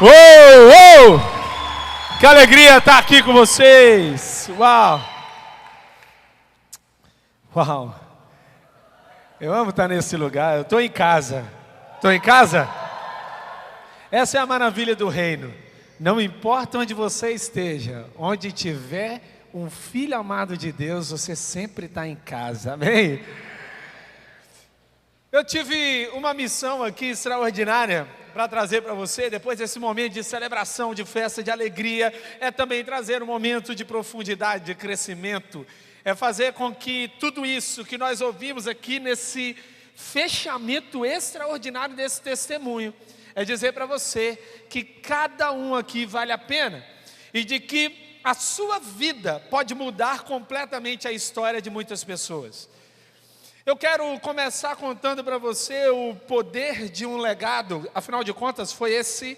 Uou! Que alegria estar aqui com vocês! Uau! Uau! Eu amo estar nesse lugar, eu estou em casa. Estou em casa? Essa é a maravilha do reino. Não importa onde você esteja, onde tiver um filho amado de Deus, você sempre está em casa, amém? Eu tive uma missão aqui extraordinária para trazer para você, depois desse momento de celebração, de festa, de alegria, é também trazer um momento de profundidade, de crescimento, é fazer com que tudo isso que nós ouvimos aqui nesse fechamento extraordinário desse testemunho, é dizer para você que cada um aqui vale a pena, e de que a sua vida pode mudar completamente a história de muitas pessoas. Eu quero começar contando para você o poder de um legado. Afinal de contas, foi esse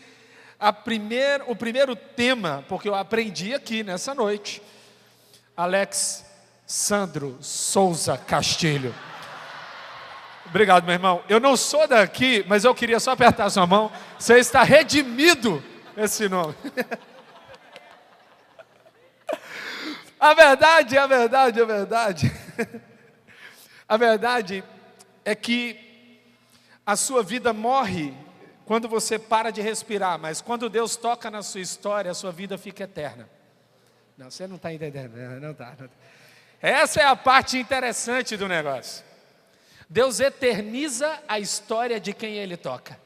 o primeiro tema, porque eu aprendi aqui nessa noite. Alex Sandro Souza Castilho. Obrigado, meu irmão. Eu não sou daqui, mas eu queria só apertar sua mão. Você está redimido esse nome. A verdade. A verdade é que a sua vida morre quando você para de respirar, mas quando Deus toca na sua história, a sua vida fica eterna. Não, você não está entendendo, não está. Essa é a parte interessante do negócio. Deus eterniza a história de quem Ele toca.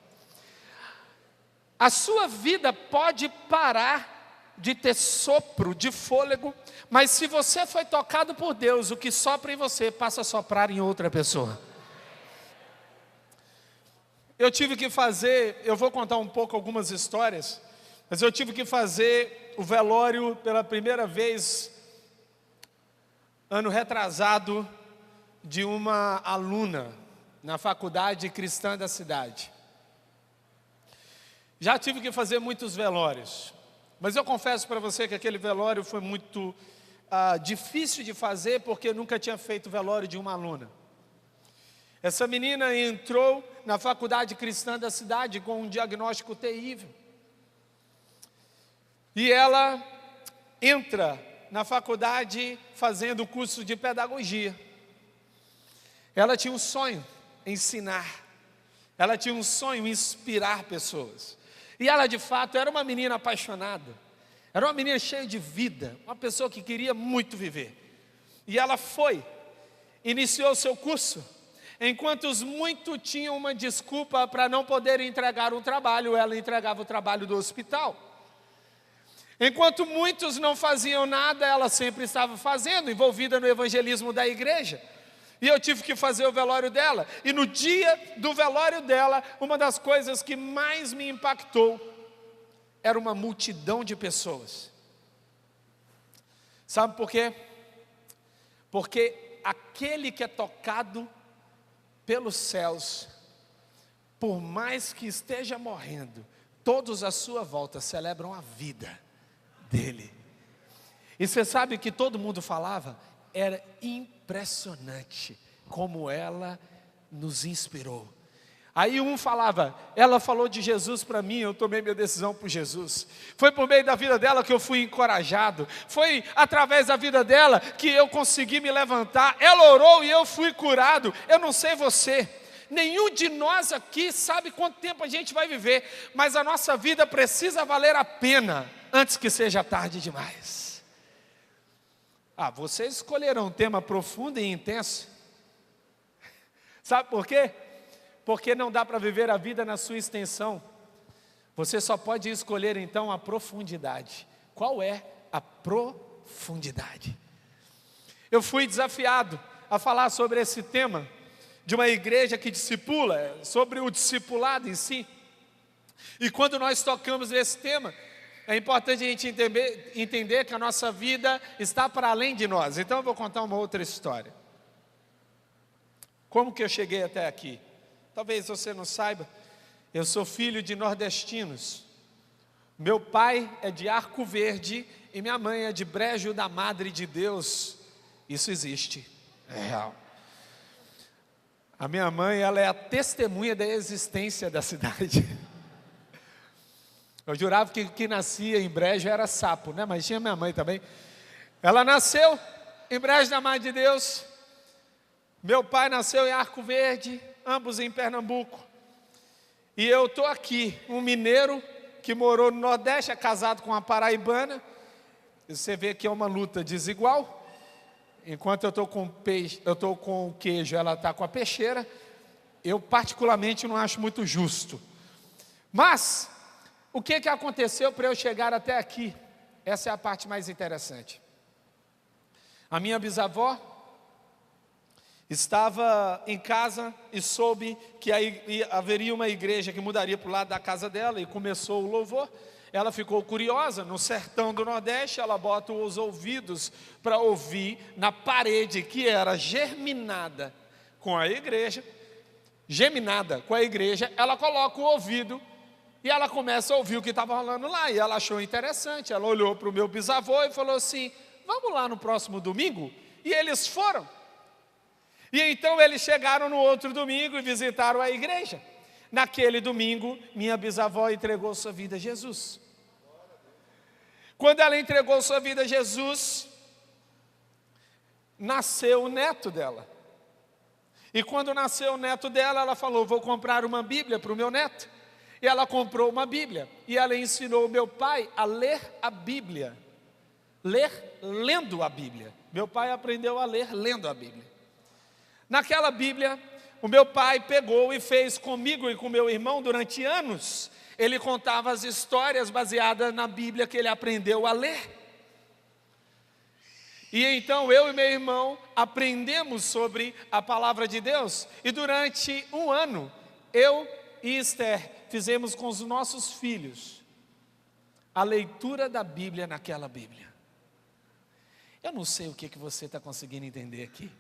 A sua vida pode parar de ter sopro, de fôlego, mas se você foi tocado por Deus, o que sopra em você passa a soprar em outra pessoa. Eu tive que fazer, eu vou contar um pouco algumas histórias, mas eu tive que fazer o velório pela primeira vez, ano retrasado, de uma aluna na faculdade cristã da cidade. Já tive que fazer muitos velórios, mas eu confesso para você que aquele velório foi muito difícil de fazer, porque eu nunca tinha feito velório de uma aluna. Essa menina entrou na faculdade cristã da cidade com um diagnóstico terrível. E ela entra na faculdade fazendo o curso de pedagogia. Ela tinha um sonho, ensinar. Ela tinha um sonho, inspirar pessoas. E ela de fato era uma menina apaixonada. Era uma menina cheia de vida, uma pessoa que queria muito viver. E ela iniciou seu curso. Enquanto os muitos tinham uma desculpa para não poder entregar um trabalho, ela entregava o trabalho do hospital. Enquanto muitos não faziam nada, ela sempre estava fazendo, envolvida no evangelismo da igreja. E eu tive que fazer o velório dela. E no dia do velório dela, uma das coisas que mais me impactou era uma multidão de pessoas. Sabe por quê? Porque aquele que é tocado pelos céus, por mais que esteja morrendo, todos à sua volta celebram a vida dele. E você sabe que todo mundo falava? Era impressionante como ela nos inspirou. Aí um falava, ela falou de Jesus para mim, eu tomei minha decisão por Jesus. Foi por meio da vida dela que eu fui encorajado. Foi através da vida dela que eu consegui me levantar. Ela orou e eu fui curado. Eu não sei você, nenhum de nós aqui sabe quanto tempo a gente vai viver, mas a nossa vida precisa valer a pena antes que seja tarde demais. Vocês escolheram um tema profundo e intenso. Sabe por quê? Porque não dá para viver a vida na sua extensão. Você só pode escolher então a profundidade. Qual é a profundidade? Eu fui desafiado a falar sobre esse tema de uma igreja que discipula, sobre o discipulado em si. E quando nós tocamos nesse tema, é importante a gente entender que a nossa vida está para além de nós. Então eu vou contar uma outra história. Como que eu cheguei até aqui? Talvez você não saiba, eu sou filho de nordestinos. Meu pai é de Arco Verde e minha mãe é de Brejo da Madre de Deus. Isso existe, é real. A minha mãe, ela é a testemunha da existência da cidade. Eu jurava que nascia em Brejo era sapo, né? Mas tinha minha mãe também. Ela nasceu em Brejo da Mãe de Deus. Meu pai nasceu em Arco Verde, ambos em Pernambuco. E eu estou aqui, um mineiro que morou no Nordeste, é casado com uma paraibana. Você vê que é uma luta desigual. Enquanto eu estou com peixe, eu estou com o queijo, ela está com a peixeira. Eu particularmente não acho muito justo. Mas o que aconteceu para eu chegar até aqui? Essa é a parte mais interessante. A minha bisavó estava em casa e soube que haveria uma igreja que mudaria para o lado da casa dela e começou o louvor. Ela ficou curiosa, no sertão do Nordeste, ela bota os ouvidos para ouvir na parede que era geminada com a igreja, ela coloca o ouvido e ela começa a ouvir o que estava rolando lá, e ela achou interessante. Ela olhou para o meu bisavô e falou assim: vamos lá no próximo domingo? E eles foram. E então eles chegaram no outro domingo e visitaram a igreja. Naquele domingo, minha bisavó entregou sua vida a Jesus. Quando ela entregou sua vida a Jesus, nasceu o neto dela. E quando nasceu o neto dela, ela falou: vou comprar uma Bíblia para o meu neto. E ela comprou uma Bíblia. E ela ensinou o meu pai a ler a Bíblia. Ler lendo a Bíblia. Meu pai aprendeu a ler lendo a Bíblia. Naquela Bíblia, o meu pai pegou e fez comigo e com meu irmão durante anos. Ele contava as histórias baseadas na Bíblia que ele aprendeu a ler. E então eu e meu irmão aprendemos sobre a palavra de Deus. E durante um ano, eu e Esther fizemos com os nossos filhos a leitura da Bíblia naquela Bíblia. Eu não sei o que você está conseguindo entender aqui.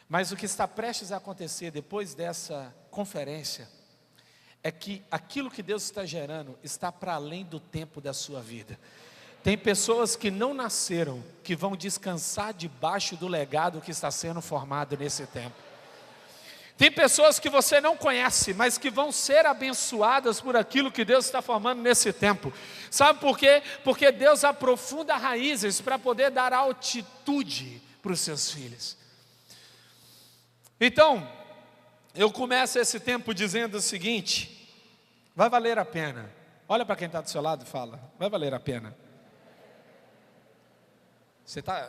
Mas o que está prestes a acontecer depois dessa conferência é que aquilo que Deus está gerando está para além do tempo da sua vida. Tem pessoas que não nasceram, que vão descansar debaixo do legado que está sendo formado nesse tempo. Tem pessoas que você não conhece, mas que vão ser abençoadas por aquilo que Deus está formando nesse tempo. Sabe por quê? Porque Deus aprofunda raízes para poder dar altitude para os seus filhos. Então, eu começo esse tempo dizendo o seguinte: vai valer a pena. Olha para quem está do seu lado e fala: vai valer a pena.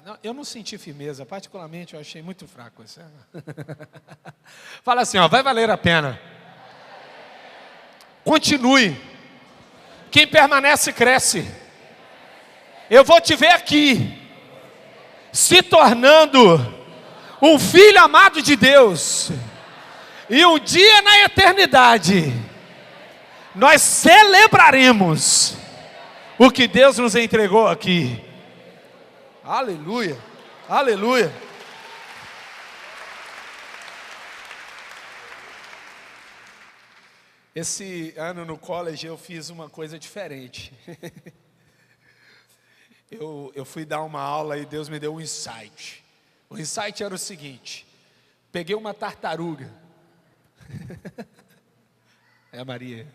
Não, eu não senti firmeza, particularmente eu achei muito fraco isso. Fala assim, ó: vai valer a pena. Continue. Quem permanece cresce. Eu vou te ver aqui se tornando um filho amado de Deus. E um dia na eternidade nós celebraremos o que Deus nos entregou aqui. Aleluia, aleluia. Esse ano no college eu fiz uma coisa diferente. Eu fui dar uma aula e Deus me deu um insight. O insight era o seguinte: peguei uma tartaruga. Maria.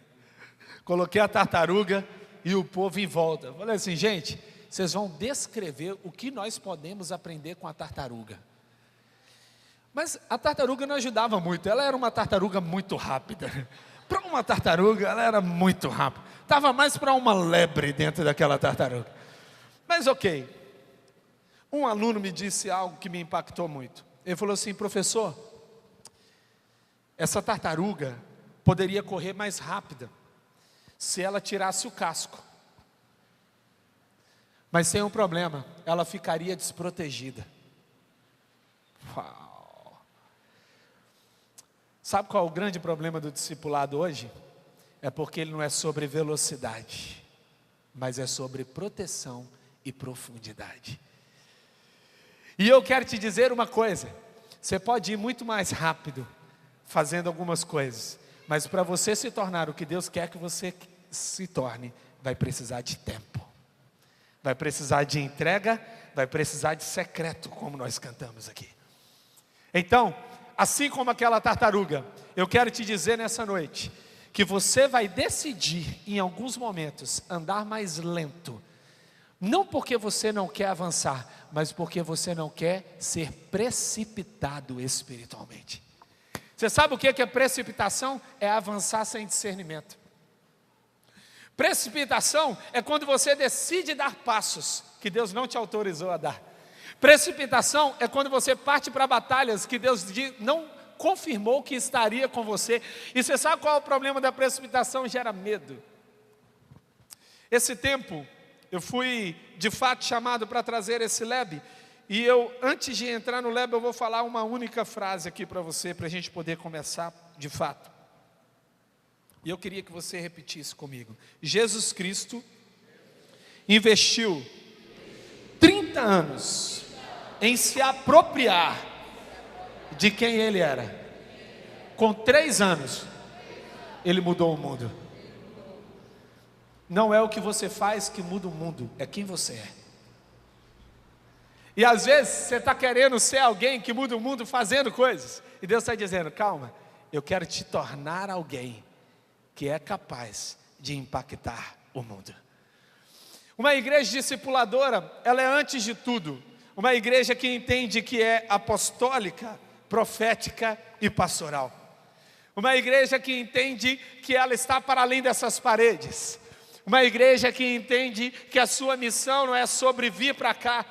Coloquei a tartaruga e o povo em volta. Falei assim: gente, vocês vão descrever o que nós podemos aprender com a tartaruga. Mas a tartaruga não ajudava muito. Ela era uma tartaruga muito rápida. Para uma tartaruga, ela era muito rápida. Estava mais para uma lebre dentro daquela tartaruga. Mas ok. Um aluno me disse algo que me impactou muito. Ele falou assim: professor, essa tartaruga poderia correr mais rápida se ela tirasse o casco. Mas tem um problema: ela ficaria desprotegida. Uau. Sabe qual é o grande problema do discipulado hoje? É porque ele não é sobre velocidade, mas é sobre proteção e profundidade. E eu quero te dizer uma coisa: você pode ir muito mais rápido fazendo algumas coisas, mas para você se tornar o que Deus quer que você se torne, vai precisar de tempo. Vai precisar de entrega, vai precisar de secreto, como nós cantamos aqui. Então, assim como aquela tartaruga, eu quero te dizer nessa noite, que você vai decidir, em alguns momentos, andar mais lento. Não porque você não quer avançar, mas porque você não quer ser precipitado espiritualmente. Você sabe o que é precipitação? É avançar sem discernimento. Precipitação é quando você decide dar passos que Deus não te autorizou a dar. Precipitação é quando você parte para batalhas que Deus não confirmou que estaria com você. E você sabe qual é o problema da precipitação? Gera medo. Esse tempo, eu fui de fato chamado para trazer esse lab. E antes de entrar no lab, eu vou falar uma única frase aqui para você, para a gente poder começar de fato. E eu queria que você repetisse comigo. Jesus Cristo investiu 30 anos em se apropriar de quem Ele era. Com 3 anos, Ele mudou o mundo. Não é o que você faz que muda o mundo, é quem você é. E às vezes você está querendo ser alguém que muda o mundo fazendo coisas. E Deus está dizendo, calma, eu quero te tornar alguém que é capaz de impactar o mundo. Uma igreja discipuladora, ela é antes de tudo, uma igreja que entende que é apostólica, profética e pastoral. Uma igreja que entende que ela está para além dessas paredes. Uma igreja que entende que a sua missão não é sobre vir para cá.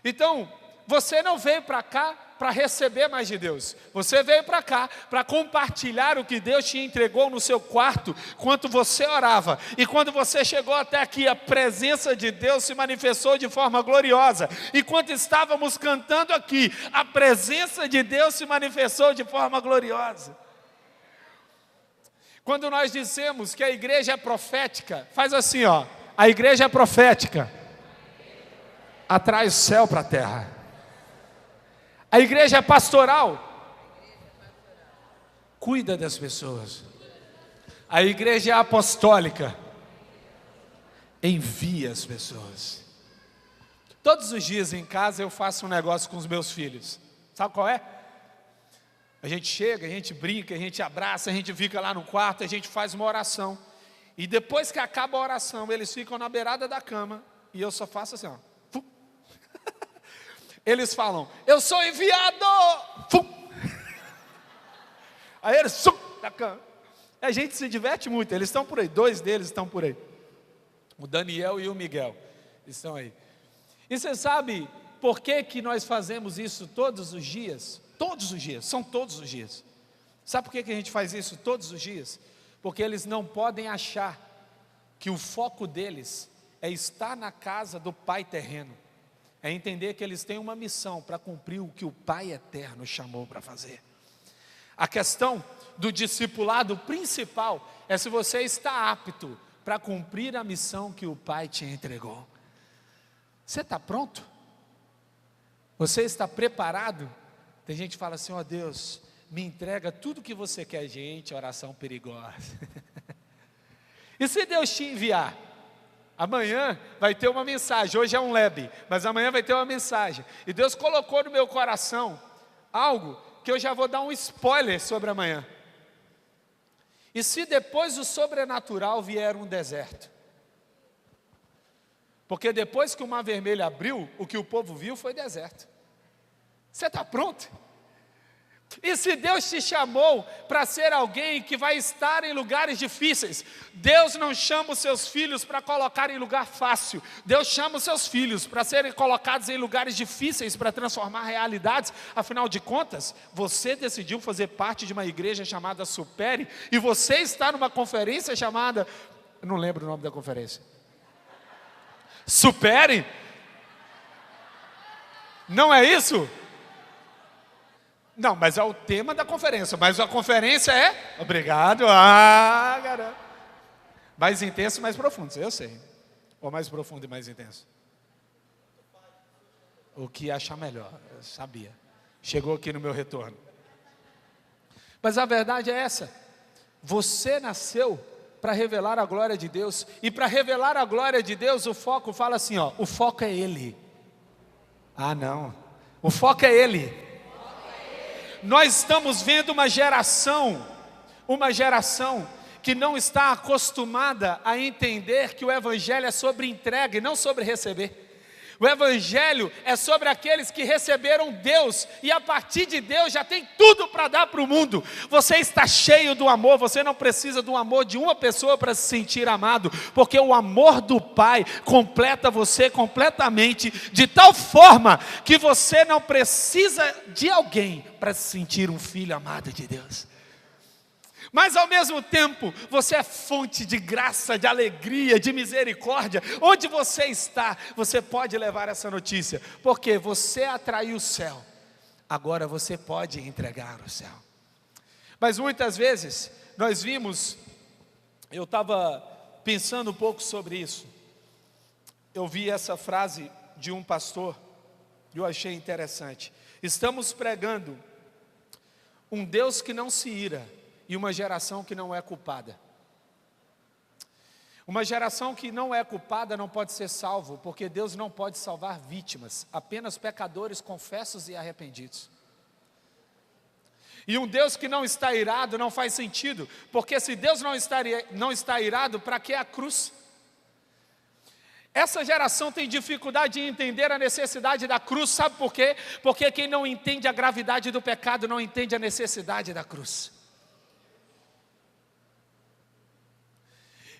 Então, você não veio para cá para receber mais de Deus. Você veio para cá para compartilhar o que Deus te entregou no seu quarto, enquanto você orava. E quando você chegou até aqui, a presença de Deus se manifestou de forma gloriosa. Enquanto estávamos cantando aqui, a presença de Deus se manifestou de forma gloriosa. Quando nós dizemos que a igreja é profética, faz assim, ó. A igreja é profética, atrai o céu para a terra. A igreja é pastoral, cuida das pessoas. A igreja é apostólica, envia as pessoas. Todos os dias em casa eu faço um negócio com os meus filhos. Sabe qual é? A gente chega, a gente brinca, a gente abraça, a gente fica lá no quarto, a gente faz uma oração. E depois que acaba a oração, eles ficam na beirada da cama e eu só faço assim, ó. Eles falam, eu sou enviado. Aí eles da cama. A gente se diverte muito, eles estão por aí, 2 deles estão por aí. O Daniel e o Miguel estão aí. E você sabe por que nós fazemos isso todos os dias? Todos os dias, são todos os dias. Sabe por que a gente faz isso todos os dias? Porque eles não podem achar que o foco deles é estar na casa do Pai terreno. É entender que eles têm uma missão para cumprir o que o Pai eterno chamou para fazer. A questão do discipulado principal é se você está apto para cumprir a missão que o Pai te entregou. Você está pronto? Você está preparado? Tem gente que fala assim, ó Deus, me entrega tudo que você quer. Gente, oração perigosa. E se Deus te enviar? Amanhã vai ter uma mensagem, hoje é um lab, mas amanhã vai ter uma mensagem. E Deus colocou no meu coração algo que eu já vou dar um spoiler sobre amanhã. E se depois do sobrenatural vier um deserto? Porque depois que o Mar Vermelho abriu, o que o povo viu foi deserto. Você está pronto? E se Deus te chamou para ser alguém que vai estar em lugares difíceis, Deus não chama os seus filhos para colocar em lugar fácil. Deus chama os seus filhos para serem colocados em lugares difíceis, para transformar realidades. Afinal de contas, você decidiu fazer parte de uma igreja chamada Supere, e você está numa conferência chamada, eu não lembro o nome da conferência. Supere? Não é isso? Não, mas é o tema da conferência. Mas a conferência é... Obrigado. Ah, garoto. Mais intenso e mais profundo, eu sei. Ou mais profundo e mais intenso? O que achar melhor, eu sabia. Chegou aqui no meu retorno. Mas a verdade é essa. Você nasceu para revelar a glória de Deus. E para revelar a glória de Deus, o foco fala assim, ó. O foco é Ele. Ah, não. O foco é Ele. Nós estamos vendo uma geração que não está acostumada a entender que o Evangelho é sobre entrega e não sobre receber. O Evangelho é sobre aqueles que receberam Deus, e a partir de Deus já tem tudo para dar para o mundo. Você está cheio do amor, você não precisa do amor de uma pessoa para se sentir amado, porque o amor do Pai completa você completamente, de tal forma que você não precisa de alguém para se sentir um filho amado de Deus. Mas ao mesmo tempo, você é fonte de graça, de alegria, de misericórdia. Onde você está, você pode levar essa notícia, porque você atraiu o céu, agora você pode entregar o céu. Mas muitas vezes, nós vimos, eu estava pensando um pouco sobre isso, eu vi essa frase de um pastor, e eu achei interessante. Estamos pregando um Deus que não se ira, e uma geração que não é culpada. Uma geração que não é culpada não pode ser salvo, porque Deus não pode salvar vítimas, apenas pecadores confessos e arrependidos. E um Deus que não está irado não faz sentido, porque se Deus não está irado, para que a cruz? Essa geração tem dificuldade de entender a necessidade da cruz, sabe por quê? Porque quem não entende a gravidade do pecado não entende a necessidade da cruz.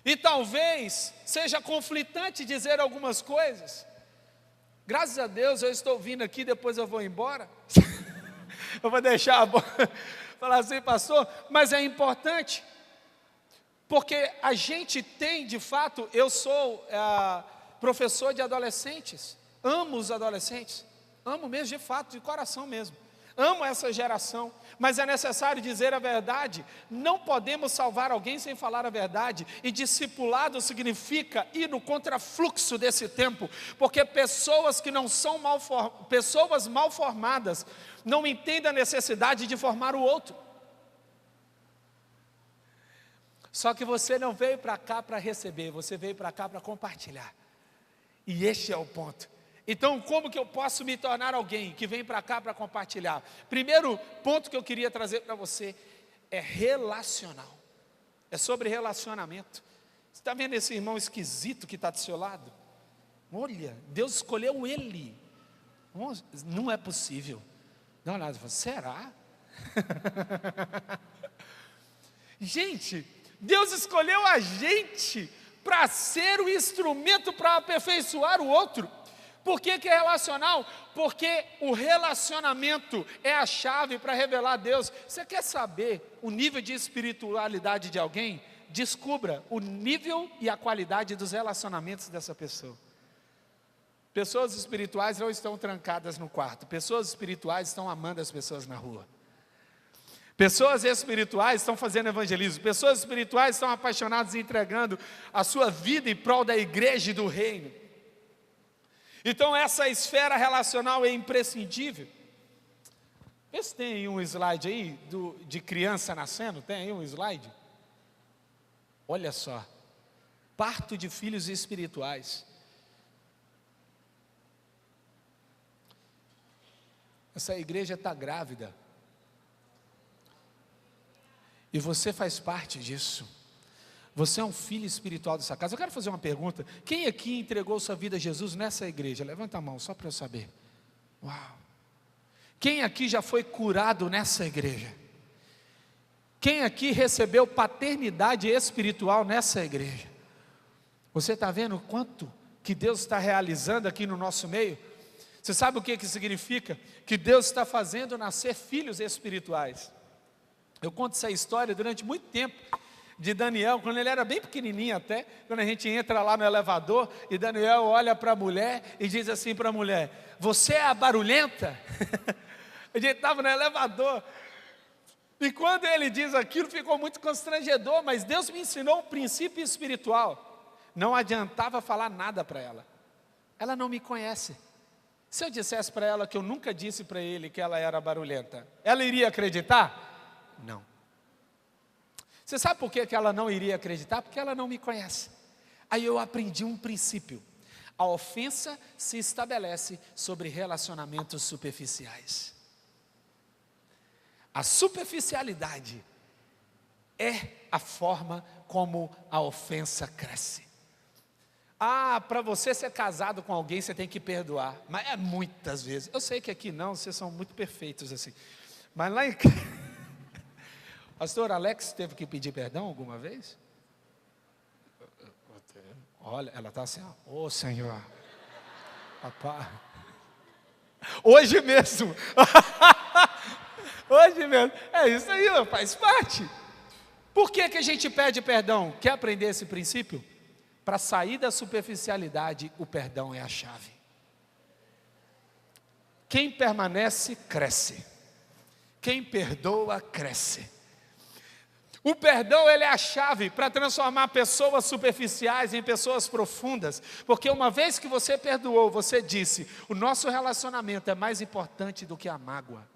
E talvez seja conflitante dizer algumas coisas. Graças a Deus eu estou vindo aqui, depois eu vou embora. Eu vou deixar falar assim, pastor, mas é importante, porque a gente tem de fato, eu sou professor de adolescentes, amo os adolescentes, amo mesmo de fato, de coração mesmo. Amo essa geração, mas é necessário dizer a verdade. Não podemos salvar alguém sem falar a verdade. E discipulado significa ir no contrafluxo desse tempo, porque pessoas que não são pessoas mal formadas não entendem a necessidade de formar o outro. Só que você não veio para cá para receber, você veio para cá para compartilhar. E este é o ponto. Então, como que eu posso me tornar alguém que vem para cá para compartilhar? Primeiro ponto que eu queria trazer para você é relacional. É sobre relacionamento. Você está vendo esse irmão esquisito que está do seu lado? Olha, Deus escolheu ele. Não é possível. Dá uma olhada, será? Gente, Deus escolheu a gente para ser o instrumento para aperfeiçoar o outro. Por que é relacional? Porque o relacionamento é a chave para revelar a Deus. Você quer saber o nível de espiritualidade de alguém? Descubra o nível e a qualidade dos relacionamentos dessa pessoa. Pessoas espirituais não estão trancadas no quarto. Pessoas espirituais estão amando as pessoas na rua. Pessoas espirituais estão fazendo evangelismo. Pessoas espirituais estão apaixonadas e entregando a sua vida em prol da igreja e do reino. Então essa esfera relacional é imprescindível. Vê se tem aí um slide aí de criança nascendo. Tem aí um slide? Olha só. Parto de filhos espirituais. Essa igreja está grávida. E você faz parte disso. Você é um filho espiritual dessa casa. Eu quero fazer uma pergunta. Quem aqui entregou sua vida a Jesus nessa igreja? Levanta a mão, só para eu saber. Uau! Quem aqui já foi curado nessa igreja? Quem aqui recebeu paternidade espiritual nessa igreja? Você está vendo o quanto que Deus está realizando aqui no nosso meio? Você sabe o que significa? Que Deus está fazendo nascer filhos espirituais. Eu conto essa história durante muito tempo. De Daniel, quando ele era bem pequenininho até, quando a gente entra lá no elevador, e Daniel olha para a mulher e diz assim para a mulher, você é a barulhenta? A gente estava no elevador, e quando ele diz aquilo, ficou muito constrangedor, mas Deus me ensinou um princípio espiritual, não adiantava falar nada para ela não me conhece. Se eu dissesse para ela que eu nunca disse para ele que ela era barulhenta, ela iria acreditar? Não. Você sabe por que ela não iria acreditar? Porque ela não me conhece. Aí eu aprendi um princípio. A ofensa se estabelece sobre relacionamentos superficiais. A superficialidade é a forma como a ofensa cresce. Ah, para você ser casado com alguém, você tem que perdoar. Mas é muitas vezes. Eu sei que aqui não, vocês são muito perfeitos assim. Mas lá em Pastor Alex teve que pedir perdão alguma vez? Olha, ela está assim, ô Senhor, rapaz, hoje mesmo, hoje mesmo, é isso aí, faz parte. Por que a gente pede perdão? Quer aprender esse princípio? Para sair da superficialidade, o perdão é a chave. Quem permanece, cresce. Quem perdoa, cresce. O perdão, ele é a chave para transformar pessoas superficiais em pessoas profundas, porque uma vez que você perdoou, você disse, o nosso relacionamento é mais importante do que a mágoa.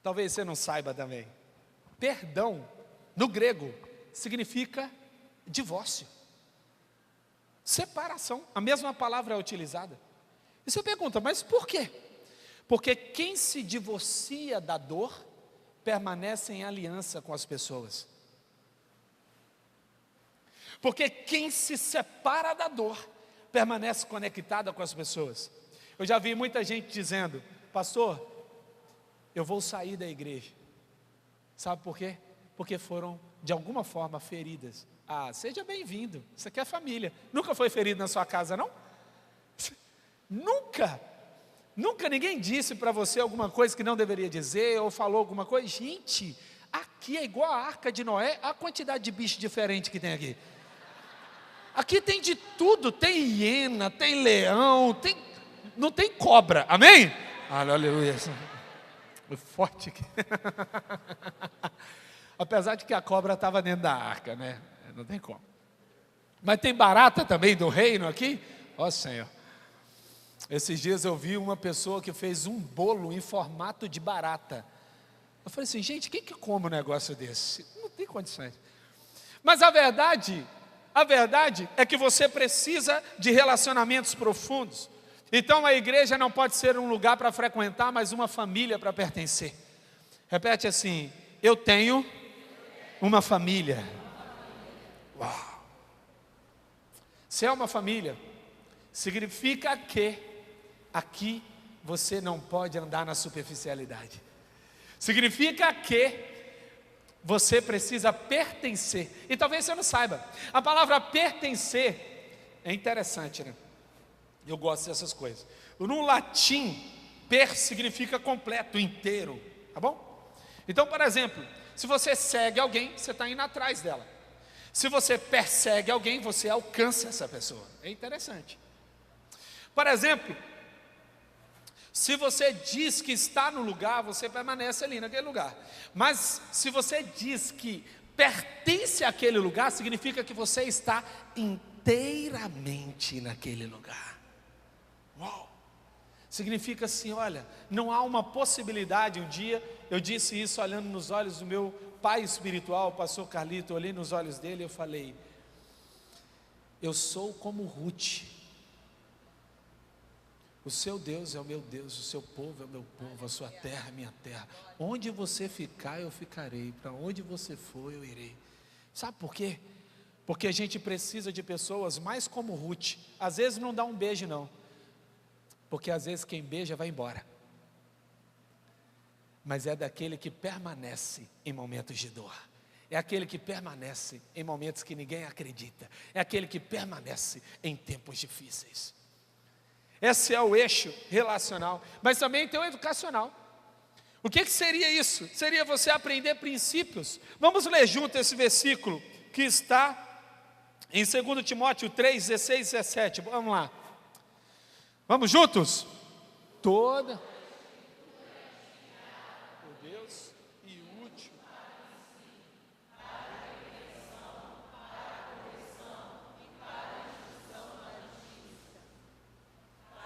Talvez você não saiba também, perdão, no grego, significa divórcio, separação, a mesma palavra é utilizada. E você pergunta, mas por quê? Porque quem se divorcia da dor, permanece em aliança com as pessoas. Porque quem se separa da dor, permanece conectada com as pessoas. Eu já vi muita gente dizendo, pastor, eu vou sair da igreja. Sabe por quê? Porque foram, de alguma forma, feridas. Ah, seja bem-vindo, isso aqui é família. Nunca foi ferido na sua casa, não? Nunca. Nunca ninguém disse para você alguma coisa que não deveria dizer, ou falou alguma coisa. Gente, aqui é igual a Arca de Noé, a quantidade de bicho diferente que tem aqui. Aqui tem de tudo, tem hiena, tem leão, não tem cobra, amém? Aleluia, foi forte aqui. Apesar de que a cobra estava dentro da arca, né? Não tem como. Mas tem barata também do reino aqui? Ó Senhor. Esses dias eu vi uma pessoa que fez um bolo em formato de barata. Eu falei assim, gente, quem que come um negócio desse? Não tem condições. Mas a verdade é que você precisa de relacionamentos profundos. Então a igreja não pode ser um lugar para frequentar, mas uma família para pertencer. Repete assim, eu tenho uma família. Uau! Se é uma família, significa que aqui você não pode andar na superficialidade. Significa que você precisa pertencer. E talvez você não saiba. A palavra pertencer é interessante, né? Eu gosto dessas coisas. No latim, per significa completo, inteiro. Tá bom? Então, por exemplo, se você segue alguém, você está indo atrás dela. Se você persegue alguém, você alcança essa pessoa. É interessante. Por exemplo, se você diz que está no lugar, você permanece ali naquele lugar. Mas se você diz que pertence àquele lugar, significa que você está inteiramente naquele lugar. Uau! Significa assim, olha, não há uma possibilidade. Um dia eu disse isso olhando nos olhos do meu pai espiritual, o pastor Carlito. Eu olhei nos olhos dele e eu falei, eu sou como Ruth. O seu Deus é o meu Deus, o seu povo é o meu povo, a sua terra é a minha terra. Onde você ficar, eu ficarei. Para onde você for, eu irei. Sabe por quê? Porque a gente precisa de pessoas mais como Ruth. Às vezes não dá um beijo não, porque às vezes quem beija vai embora. Mas é daquele que permanece em momentos de dor. É aquele que permanece em momentos que ninguém acredita. É aquele que permanece em tempos difíceis. Esse é o eixo relacional, mas também tem o educacional. O que seria isso? Seria você aprender princípios. Vamos ler junto esse versículo que está em 2 Timóteo 3, 16 e 17. Vamos lá. Vamos juntos? Toda por Deus e útil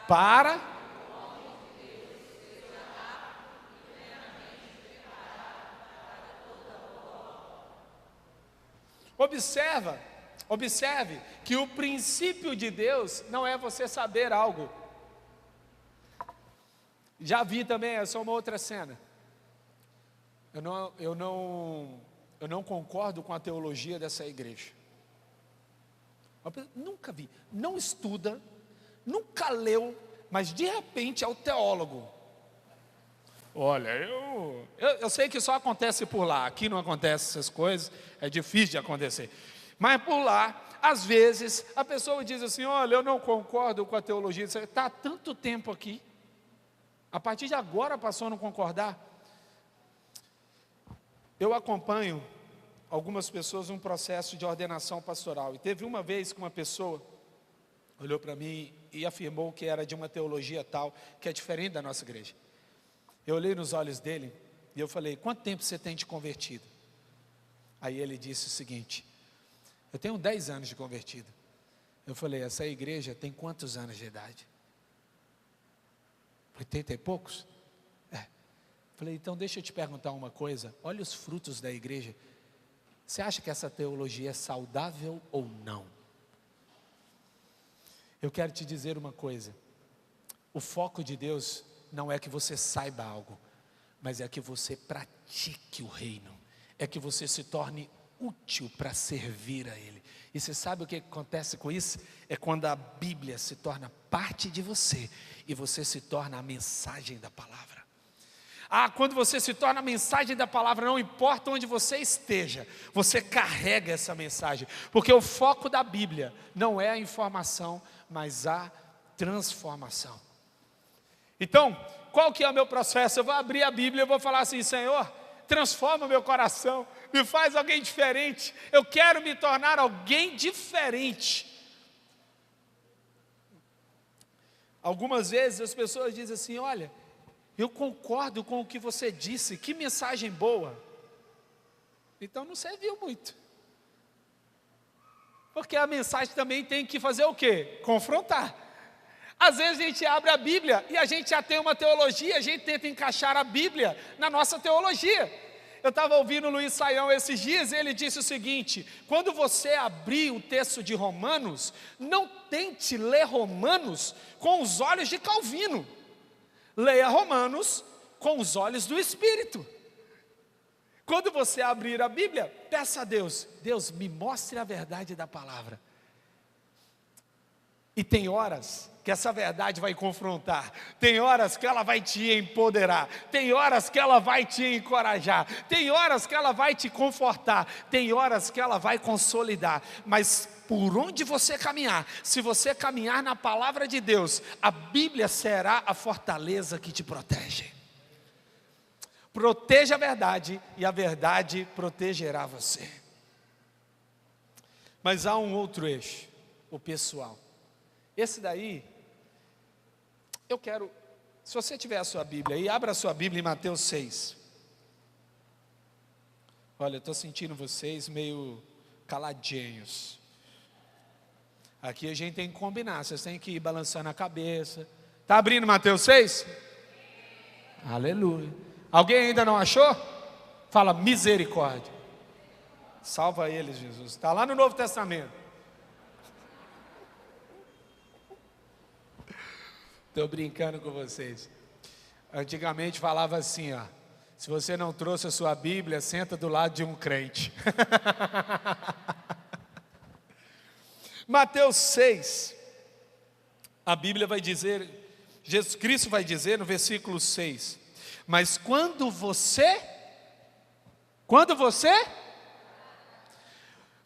para observe que o princípio de Deus não é você saber algo. Já vi também, essa é uma outra cena. Eu eu não concordo com a teologia dessa igreja. Nunca vi, não estuda, nunca leu, mas de repente é o teólogo. Olha, eu sei que só acontece por lá, aqui não acontece essas coisas, é difícil de acontecer. Mas por lá, às vezes, a pessoa diz assim, olha, eu não concordo com a teologia, você está há tanto tempo aqui, a partir de agora passou a não concordar. Eu acompanho algumas pessoas num processo de ordenação pastoral, e teve uma vez que uma pessoa olhou para mim e afirmou que era de uma teologia tal, que é diferente da nossa igreja. Eu olhei nos olhos dele e eu falei, quanto tempo você tem de convertido? Aí ele disse o seguinte, eu tenho 10 anos de convertido. Eu falei, essa igreja tem quantos anos de idade? 80 e poucos? Falei, então deixa eu te perguntar uma coisa, olha os frutos da igreja, você acha que essa teologia é saudável ou não? Eu quero te dizer uma coisa, o foco de Deus não é que você saiba algo, mas é que você pratique o reino, é que você se torne útil para servir a Ele. E você sabe o que acontece com isso? É quando a Bíblia se torna parte de você, e você se torna a mensagem da palavra. Quando você se torna a mensagem da palavra, não importa onde você esteja, você carrega essa mensagem, porque o foco da Bíblia não é a informação, mas a transformação. Então, qual que é o meu processo? Eu vou abrir a Bíblia e vou falar assim, Senhor, transforma o meu coração, me faz alguém diferente, eu quero me tornar alguém diferente. Algumas vezes as pessoas dizem assim, olha, eu concordo com o que você disse, que mensagem boa. Então não serviu muito. Porque a mensagem também tem que fazer o quê? Confrontar. Às vezes a gente abre a Bíblia e a gente já tem uma teologia, a gente tenta encaixar a Bíblia na nossa teologia. Eu estava ouvindo o Luiz Saião esses dias e ele disse o seguinte, quando você abrir o texto de Romanos, não tente ler Romanos com os olhos de Calvino. Leia Romanos com os olhos do Espírito. Quando você abrir a Bíblia, peça a Deus, Deus me mostre a verdade da palavra. E tem horas que essa verdade vai confrontar, tem horas que ela vai te empoderar, tem horas que ela vai te encorajar, tem horas que ela vai te confortar, tem horas que ela vai consolidar, mas por onde você caminhar, se você caminhar na palavra de Deus, a Bíblia será a fortaleza que te protege. Proteja a verdade e a verdade protegerá você. Mas há um outro eixo, o pessoal. Esse daí, eu quero, se você tiver a sua Bíblia aí, abra a sua Bíblia em Mateus 6. Olha, eu estou sentindo vocês meio caladinhos. Aqui a gente tem que combinar, vocês têm que ir balançando a cabeça. Está abrindo Mateus 6? Aleluia. Alguém ainda não achou? Fala misericórdia. Salva eles, Jesus. Está lá no Novo Testamento. Estou brincando com vocês. Antigamente falava assim, ó, se você não trouxe a sua Bíblia, senta do lado de um crente. Mateus 6, a Bíblia vai dizer, Jesus Cristo vai dizer no versículo 6, mas quando você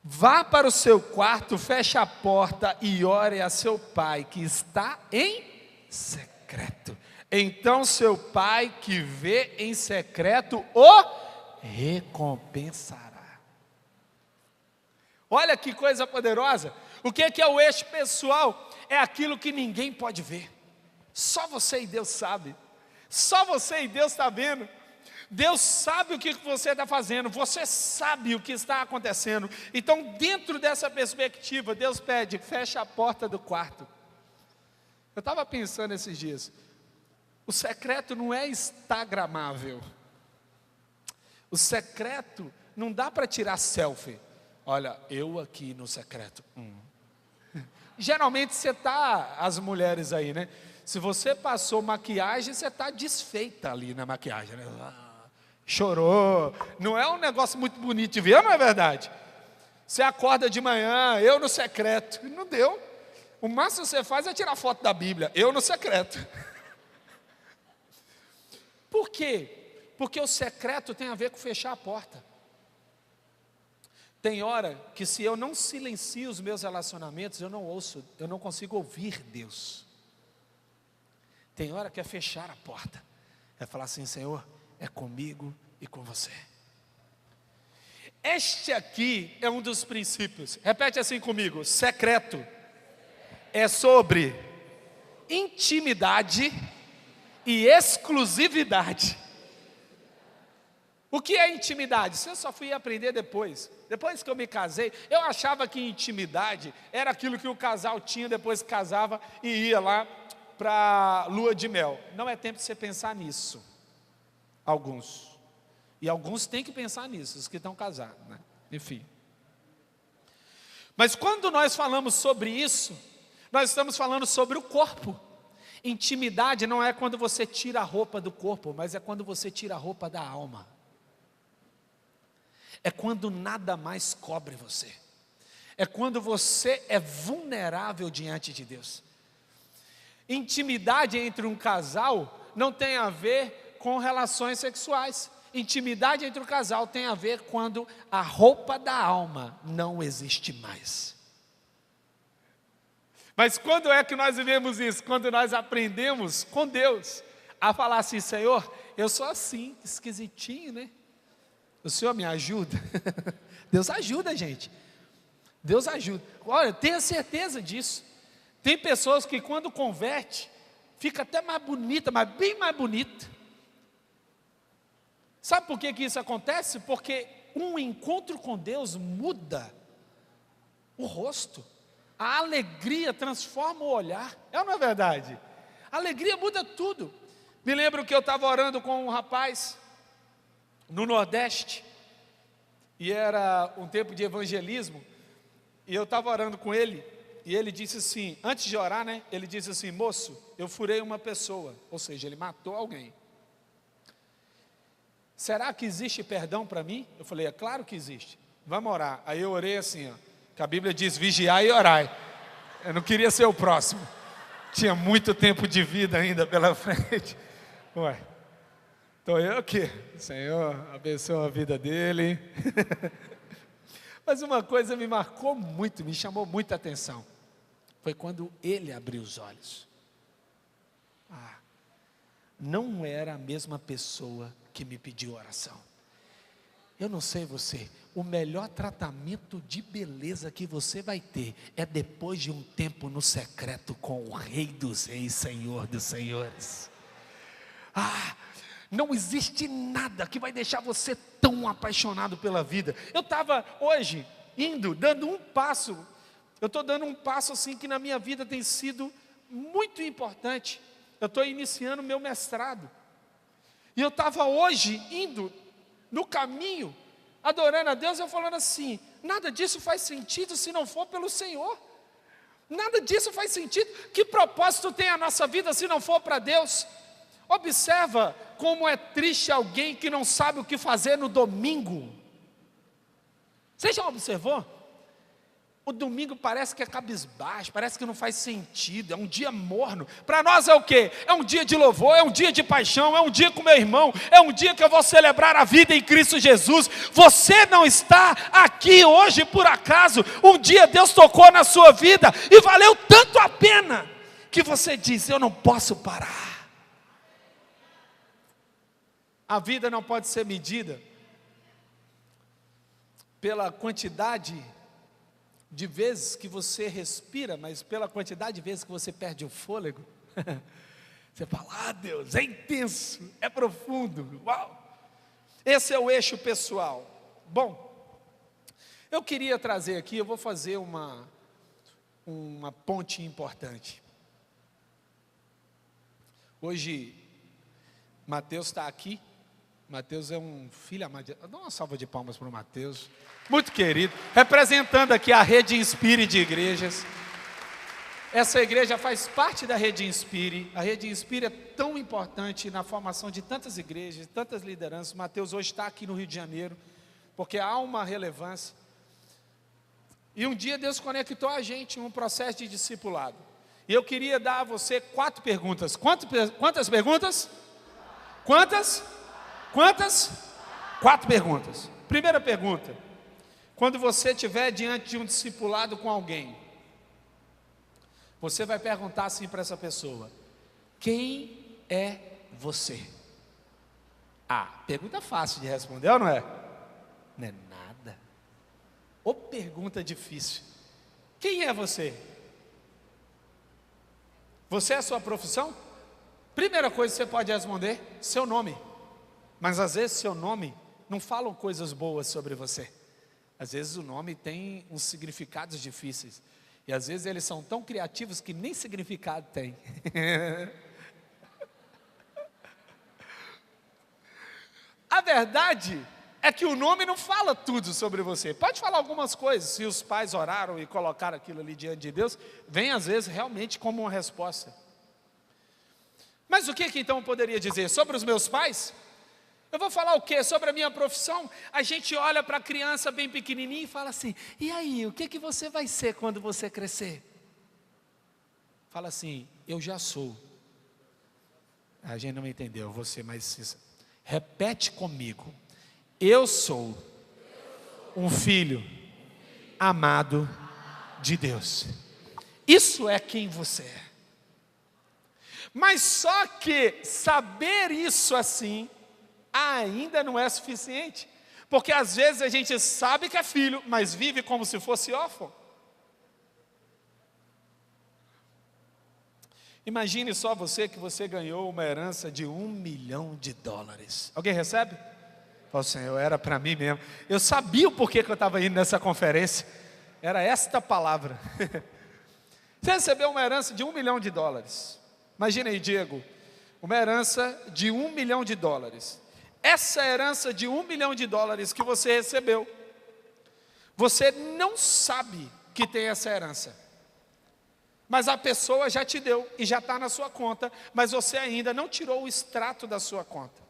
vá para o seu quarto, feche a porta e ore a seu pai que está em secreto, então seu pai que vê em secreto o recompensará. Olha que coisa poderosa. O que é o eixo pessoal? É aquilo que ninguém pode ver, só você e Deus sabe, só você e Deus está vendo. Deus sabe o que você está fazendo, você sabe o que está acontecendo. Então dentro dessa perspectiva, Deus pede, fecha a porta do quarto. Eu estava pensando esses dias, o secreto não é instagramável, o secreto não dá para tirar selfie, olha, eu aqui no secreto. Geralmente você está, as mulheres aí, né? Se você passou maquiagem, você está desfeita ali na maquiagem, né? chorou. Não é um negócio muito bonito de ver, não é verdade? Você acorda de manhã, eu no secreto. Não deu. O máximo que você faz é tirar foto da Bíblia, eu no secreto. Por quê? Porque o secreto tem a ver com fechar a porta. Tem hora que se eu não silencio os meus relacionamentos, eu não ouço, eu não consigo ouvir Deus. Tem hora que é fechar a porta. É falar assim, Senhor, é comigo e com você. Este aqui é um dos princípios. Repete assim comigo. Secreto é sobre intimidade e exclusividade. O que é intimidade? Isso eu só fui aprender depois. Depois que eu me casei, eu achava que intimidade era aquilo que o casal tinha depois que casava e ia lá para lua de mel. Não é tempo de você pensar nisso. Alguns. E alguns têm que pensar nisso, os que estão casados, né? Enfim. Mas quando nós falamos sobre isso, nós estamos falando sobre o corpo. Intimidade não é quando você tira a roupa do corpo, mas é quando você tira a roupa da alma. É quando nada mais cobre você. É quando você é vulnerável diante de Deus. Intimidade entre um casal não tem a ver com relações sexuais. Intimidade entre o casal tem a ver quando a roupa da alma não existe mais. Mas quando é que nós vivemos isso? Quando nós aprendemos com Deus a falar assim, Senhor, eu sou assim, esquisitinho, né? O Senhor me ajuda? Deus ajuda a gente. Deus ajuda. Olha, tenha certeza disso. Tem pessoas que quando converte, fica até mais bonita, mas bem mais bonita. Sabe por que isso acontece? Porque um encontro com Deus muda o rosto. A alegria transforma o olhar. É ou não é verdade? A alegria muda tudo. Me lembro que eu estava orando com um rapaz no Nordeste, e era um tempo de evangelismo, e eu estava orando com ele, e ele disse assim, antes de orar, né, ele disse assim, moço, eu furei uma pessoa, ou seja, ele matou alguém. Será que existe perdão para mim? Eu falei, é claro que existe, vamos orar. Aí eu orei assim, ó, que a Bíblia diz, vigiai e orai. Eu não queria ser o próximo, tinha muito tempo de vida ainda pela frente. Ué, então eu que, Senhor, abençoa a vida dele. Mas uma coisa me marcou muito, me chamou muita atenção. Foi quando ele abriu os olhos. Não era a mesma pessoa que me pediu oração. Eu não sei você, o melhor tratamento de beleza que você vai ter é depois de um tempo no secreto com o Rei dos Reis, Senhor dos Senhores. Não existe nada que vai deixar você tão apaixonado pela vida. Eu estava hoje dando um passo. Eu estou dando um passo assim que na minha vida tem sido muito importante. Eu estou iniciando meu mestrado. E eu estava hoje indo no caminho, adorando a Deus, eu falando assim, nada disso faz sentido se não for pelo Senhor. Nada disso faz sentido. Que propósito tem a nossa vida se não for para Deus? Observa como é triste alguém que não sabe o que fazer no domingo. Você já observou? O domingo parece que é cabisbaixo, parece que não faz sentido, é um dia morno. Para nós é o quê? É um dia de louvor, é um dia de paixão, é um dia com meu irmão, é um dia que eu vou celebrar a vida em Cristo Jesus. Você não está aqui hoje por acaso. Um dia Deus tocou na sua vida e valeu tanto a pena que você diz, eu não posso parar. A vida não pode ser medida pela quantidade de vezes que você respira, mas pela quantidade de vezes que você perde o fôlego. Você fala, Deus, é intenso, é profundo, uau! Esse é o eixo pessoal. Bom, eu queria trazer aqui, eu vou fazer uma ponte importante. Hoje, Mateus está aqui. Mateus é um filho amado. Dá uma salva de palmas para o Mateus, muito querido, representando aqui a Rede Inspire de igrejas. Essa igreja faz parte da Rede Inspire. A Rede Inspire é tão importante na formação de tantas igrejas, de tantas lideranças. O Mateus hoje está aqui no Rio de Janeiro, porque há uma relevância. E um dia Deus conectou a gente em um processo de discipulado. E eu queria dar a você 4 perguntas. Quantas perguntas? Quantas? 4 perguntas. Primeira pergunta: quando você estiver diante de um discipulado com alguém, você vai perguntar assim para essa pessoa: quem é você? Pergunta fácil de responder, ou não é? Não é nada. Ou pergunta difícil. Quem é você? Você é a sua profissão? Primeira coisa que você pode responder: seu nome. Mas às vezes seu nome não fala coisas boas sobre você. Às vezes o nome tem uns significados difíceis. E às vezes eles são tão criativos que nem significado tem. A verdade é que o nome não fala tudo sobre você. Pode falar algumas coisas. Se os pais oraram e colocaram aquilo ali diante de Deus, vem às vezes realmente como uma resposta. Mas o que então eu poderia dizer? Sobre os meus pais? Eu vou falar o quê? Sobre a minha profissão? A gente olha para a criança bem pequenininha e fala assim: e aí, o que você vai ser quando você crescer? Fala assim: eu já sou. A gente não entendeu, você, mas repete comigo: eu sou um filho amado de Deus. Isso é quem você é. Mas só que saber isso assim ainda não é suficiente, porque às vezes a gente sabe que é filho, mas vive como se fosse órfão. Imagine só você que você ganhou uma herança de $1 milhão. Alguém recebe? Fala assim: eu era para mim mesmo. Eu sabia o porquê que eu estava indo nessa conferência. Era esta palavra. Você recebeu uma herança de $1 milhão. Imagina aí, Diego, uma herança de $1 milhão. Essa herança de $1 milhão que você recebeu, você não sabe que tem essa herança, mas a pessoa já te deu e já está na sua conta, mas você ainda não tirou o extrato da sua conta.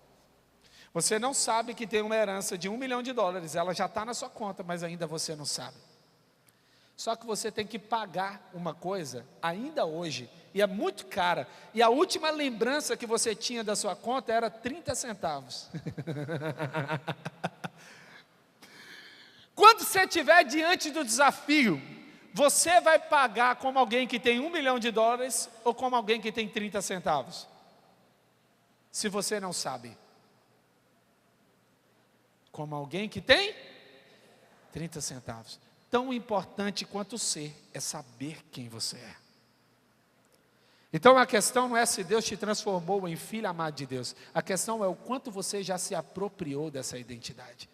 Você não sabe que tem uma herança de $1 milhão, ela já está na sua conta, mas ainda você não sabe. Só que você tem que pagar uma coisa ainda hoje, e é muito cara, e a última lembrança que você tinha da sua conta era 30 centavos. Quando você estiver diante do desafio, você vai pagar como alguém que tem $1 milhão ou como alguém que tem 30 centavos? Se você não sabe. Como alguém que tem 30 centavos. Tão importante quanto ser é saber quem você é. Então a questão não é se Deus te transformou em filho amado de Deus. A questão é o quanto você já se apropriou dessa identidade.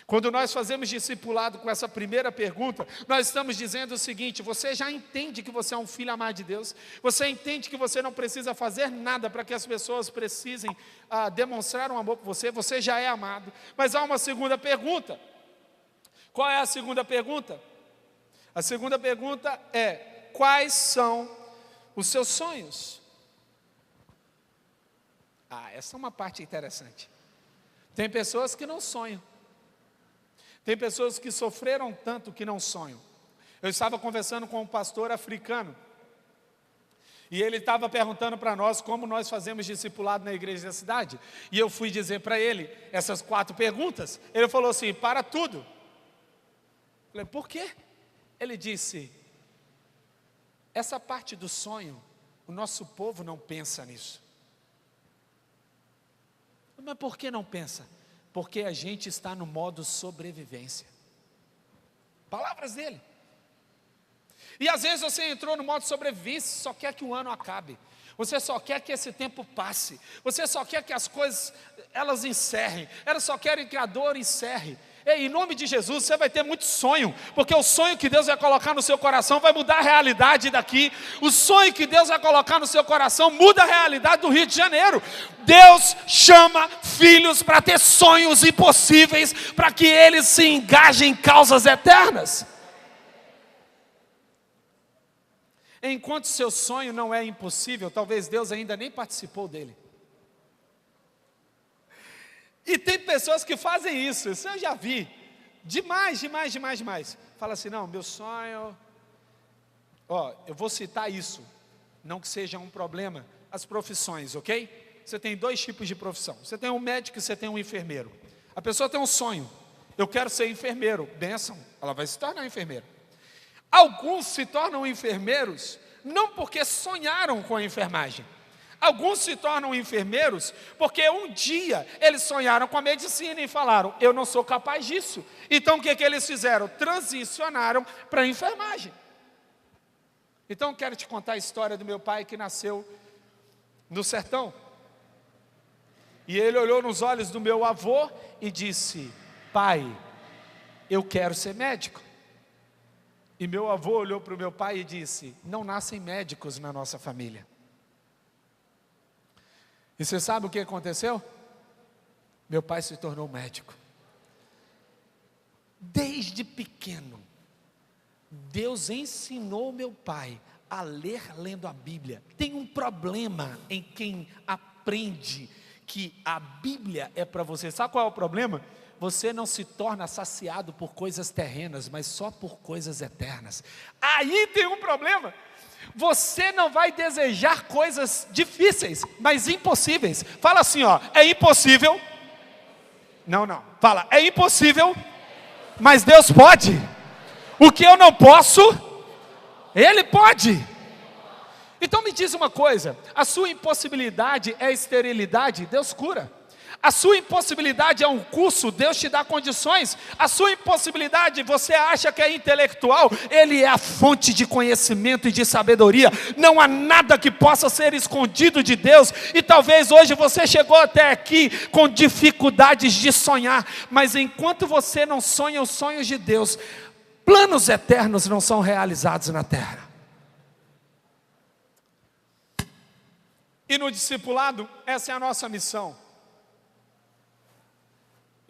Quando nós fazemos discipulado com essa primeira pergunta, nós estamos dizendo o seguinte: você já entende que você é um filho amado de Deus, você entende que você não precisa fazer nada para que as pessoas precisem demonstrar um amor por você, você já é amado. Mas há uma segunda pergunta. Qual é a segunda pergunta? A segunda pergunta é: quais são os seus sonhos? Essa é uma parte interessante. Tem pessoas que não sonham. Tem pessoas que sofreram tanto que não sonham. Eu estava conversando com um pastor africano, e ele estava perguntando para nós como nós fazemos discipulado na igreja da cidade. E eu fui dizer para ele essas 4 perguntas. Ele falou assim: para tudo. Eu falei: por quê? Ele disse: essa parte do sonho, o nosso povo não pensa nisso. Mas por que não pensa? Porque a gente está no modo sobrevivência. Palavras dele. E às vezes você entrou no modo sobrevivência, só quer que o ano acabe. Você só quer que esse tempo passe. Você só quer que as coisas, elas encerrem. Elas só querem que a dor encerre. Ei, em nome de Jesus, você vai ter muito sonho, porque o sonho que Deus vai colocar no seu coração vai mudar a realidade daqui. O sonho que Deus vai colocar no seu coração muda a realidade do Rio de Janeiro. Deus chama filhos para ter sonhos impossíveis, para que eles se engajem em causas eternas. Enquanto seu sonho não é impossível, talvez Deus ainda nem participou dele. E tem pessoas que fazem isso eu já vi, demais. Fala assim, não, meu sonho, eu vou citar isso, não que seja um problema, as profissões, ok? Você tem dois tipos de profissão, você tem um médico e você tem um enfermeiro. A pessoa tem um sonho, eu quero ser enfermeiro, bênção, ela vai se tornar enfermeira. Alguns se tornam enfermeiros, não porque sonharam com a enfermagem. Alguns se tornam enfermeiros, porque um dia eles sonharam com a medicina e falaram, eu não sou capaz disso. Então o que eles fizeram? Transicionaram para a enfermagem. Então quero te contar a história do meu pai que nasceu no sertão. E ele olhou nos olhos do meu avô e disse, pai, eu quero ser médico. E meu avô olhou para o meu pai e disse, não nascem médicos na nossa família. E você sabe o que aconteceu? Meu pai se tornou médico. Desde pequeno, Deus ensinou meu pai a ler lendo a Bíblia. Tem um problema em quem aprende que a Bíblia é para você. Sabe qual é o problema? Você não se torna saciado por coisas terrenas, mas só por coisas eternas. Aí tem um problema. Você não vai desejar coisas difíceis, mas impossíveis. Fala assim, é impossível. Não. Fala, é impossível, mas Deus pode. O que eu não posso, Ele pode. Então me diz uma coisa, a sua impossibilidade é esterilidade, Deus cura. A sua impossibilidade é um curso, Deus te dá condições. A sua impossibilidade, você acha que é intelectual, Ele é a fonte de conhecimento e de sabedoria. Não há nada que possa ser escondido de Deus. E talvez hoje você chegou até aqui com dificuldades de sonhar, mas enquanto você não sonha os sonhos de Deus, planos eternos não são realizados na terra. E no discipulado, essa é a nossa missão.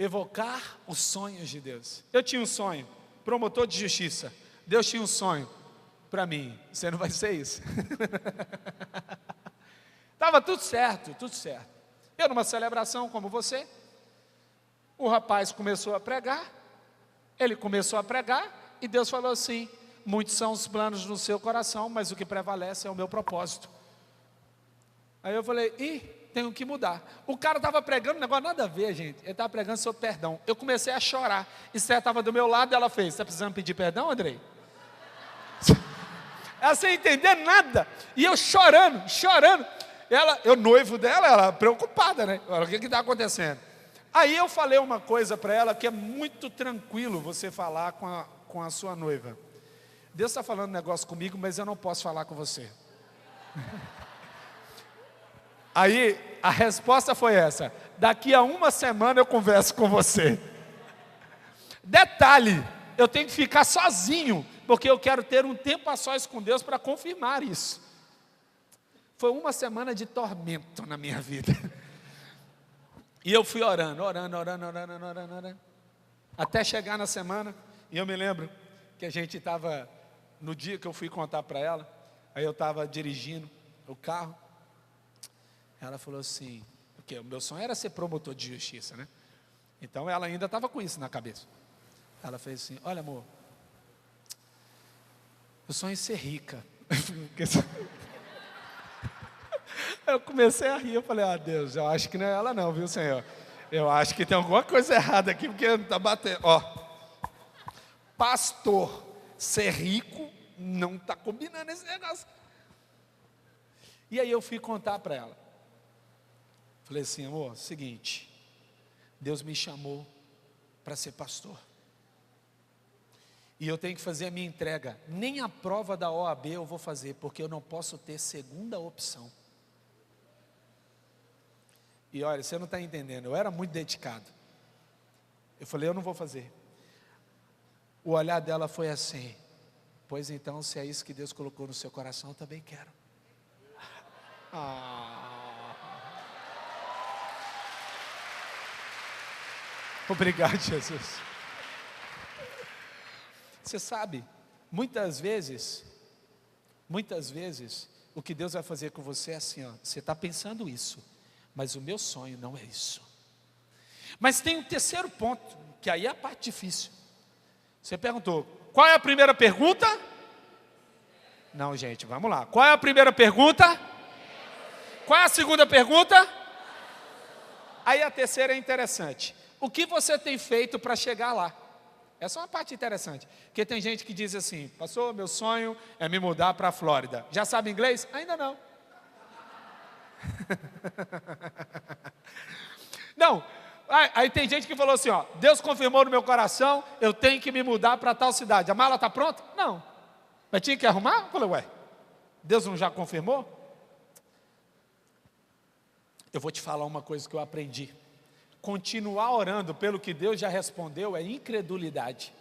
Evocar os sonhos de Deus. Eu tinha um sonho, promotor de justiça. Deus tinha um sonho para mim. Você não vai ser isso. Estava tudo certo. Eu numa celebração como você, o rapaz começou a pregar, ele começou a pregar, e Deus falou assim, muitos são os planos no seu coração, mas o que prevalece é o meu propósito. Aí eu falei, tenho que mudar. O cara estava pregando um negócio nada a ver, gente. Ele estava pregando sobre perdão. Eu comecei a chorar. E Sé estava do meu lado e ela fez, está precisando pedir perdão, Andrei? Ela sem entender nada. E eu chorando. Eu noivo dela, ela preocupada, né? O que está acontecendo? Aí eu falei uma coisa para ela que é muito tranquilo você falar com a sua noiva. Deus está falando um negócio comigo, mas eu não posso falar com você. Aí a resposta foi essa, daqui a uma semana eu converso com você. Detalhe, eu tenho que ficar sozinho, porque eu quero ter um tempo a sós com Deus para confirmar isso. Foi uma semana de tormento na minha vida. E eu fui orando, até chegar na semana, e eu me lembro que a gente estava, no dia que eu fui contar para ela, aí eu estava dirigindo o carro, ela falou assim, porque o meu sonho era ser promotor de justiça, né? Então ela ainda estava com isso na cabeça. Ela fez assim, olha amor, eu sonho em ser rica. Eu comecei a rir, eu falei, Deus, eu acho que não é ela não, viu Senhor? Eu acho que tem alguma coisa errada aqui, porque não está batendo. Pastor, ser rico não está combinando esse negócio. E aí eu fui contar para ela. Falei assim, amor, seguinte, Deus me chamou para ser pastor. E eu tenho que fazer a minha entrega. Nem a prova da OAB eu vou fazer, porque eu não posso ter segunda opção. E olha, você não está entendendo, eu era muito dedicado. Eu falei, eu não vou fazer. O olhar dela foi assim, pois então, se é isso que Deus colocou no seu coração, eu também quero. Obrigado, Jesus. Você sabe, muitas vezes, Muitas vezes, o que Deus vai fazer com você é assim, ó, você está pensando isso, mas o meu sonho não é isso. Mas tem um terceiro ponto, que aí é a parte difícil. Você perguntou, qual é a primeira pergunta? Não, gente, vamos lá. Qual é a primeira pergunta? Qual é a segunda pergunta? Aí a terceira é interessante. O que você tem feito para chegar lá? Essa é uma parte interessante. Porque tem gente que diz assim, pastor, meu sonho é me mudar para a Flórida. Já sabe inglês? Ainda não. Não. Aí tem gente que falou assim, ó, Deus confirmou no meu coração, eu tenho que me mudar para tal cidade. A mala está pronta? Não. Mas tinha que arrumar? Eu falei, ué, Deus não já confirmou? Eu vou te falar uma coisa que eu aprendi. Continuar orando pelo que Deus já respondeu é incredulidade.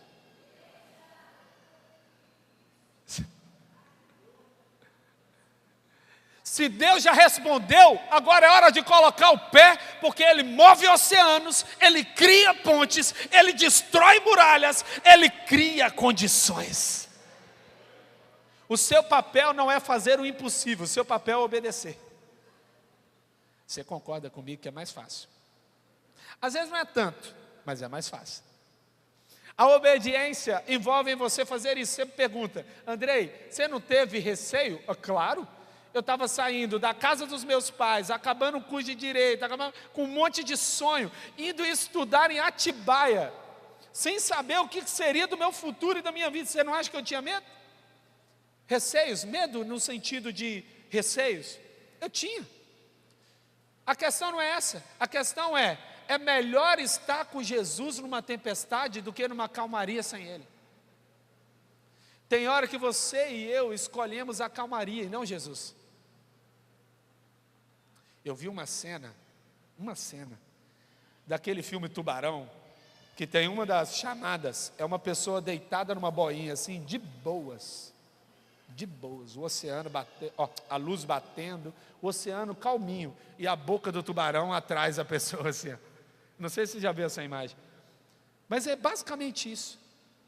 Se Deus já respondeu, agora é hora de colocar o pé, porque Ele move oceanos, Ele cria pontes, Ele destrói muralhas, Ele cria condições. O seu papel não é fazer o impossível, o seu papel é obedecer. Você concorda comigo que é mais fácil? Às vezes não é tanto, mas é mais fácil. A obediência envolve você fazer isso. Você me pergunta, Andrei, você não teve receio? Claro, eu estava saindo da casa dos meus pais, acabando o curso de direito, acabando com um monte de sonho, indo estudar em Atibaia, sem saber o que seria do meu futuro e da minha vida. Você não acha que eu tinha medo? Receios, medo no sentido de receios? Eu tinha. A questão não é essa, a questão é melhor estar com Jesus numa tempestade do que numa calmaria sem Ele. Tem hora que você e eu escolhemos a calmaria e não Jesus. Eu vi uma cena daquele filme Tubarão, que tem uma das chamadas, é uma pessoa deitada numa boinha assim, de boas, o oceano batendo, a luz batendo, o oceano calminho, e a boca do tubarão atrás da pessoa assim, não sei se você já viu essa imagem, mas é basicamente isso.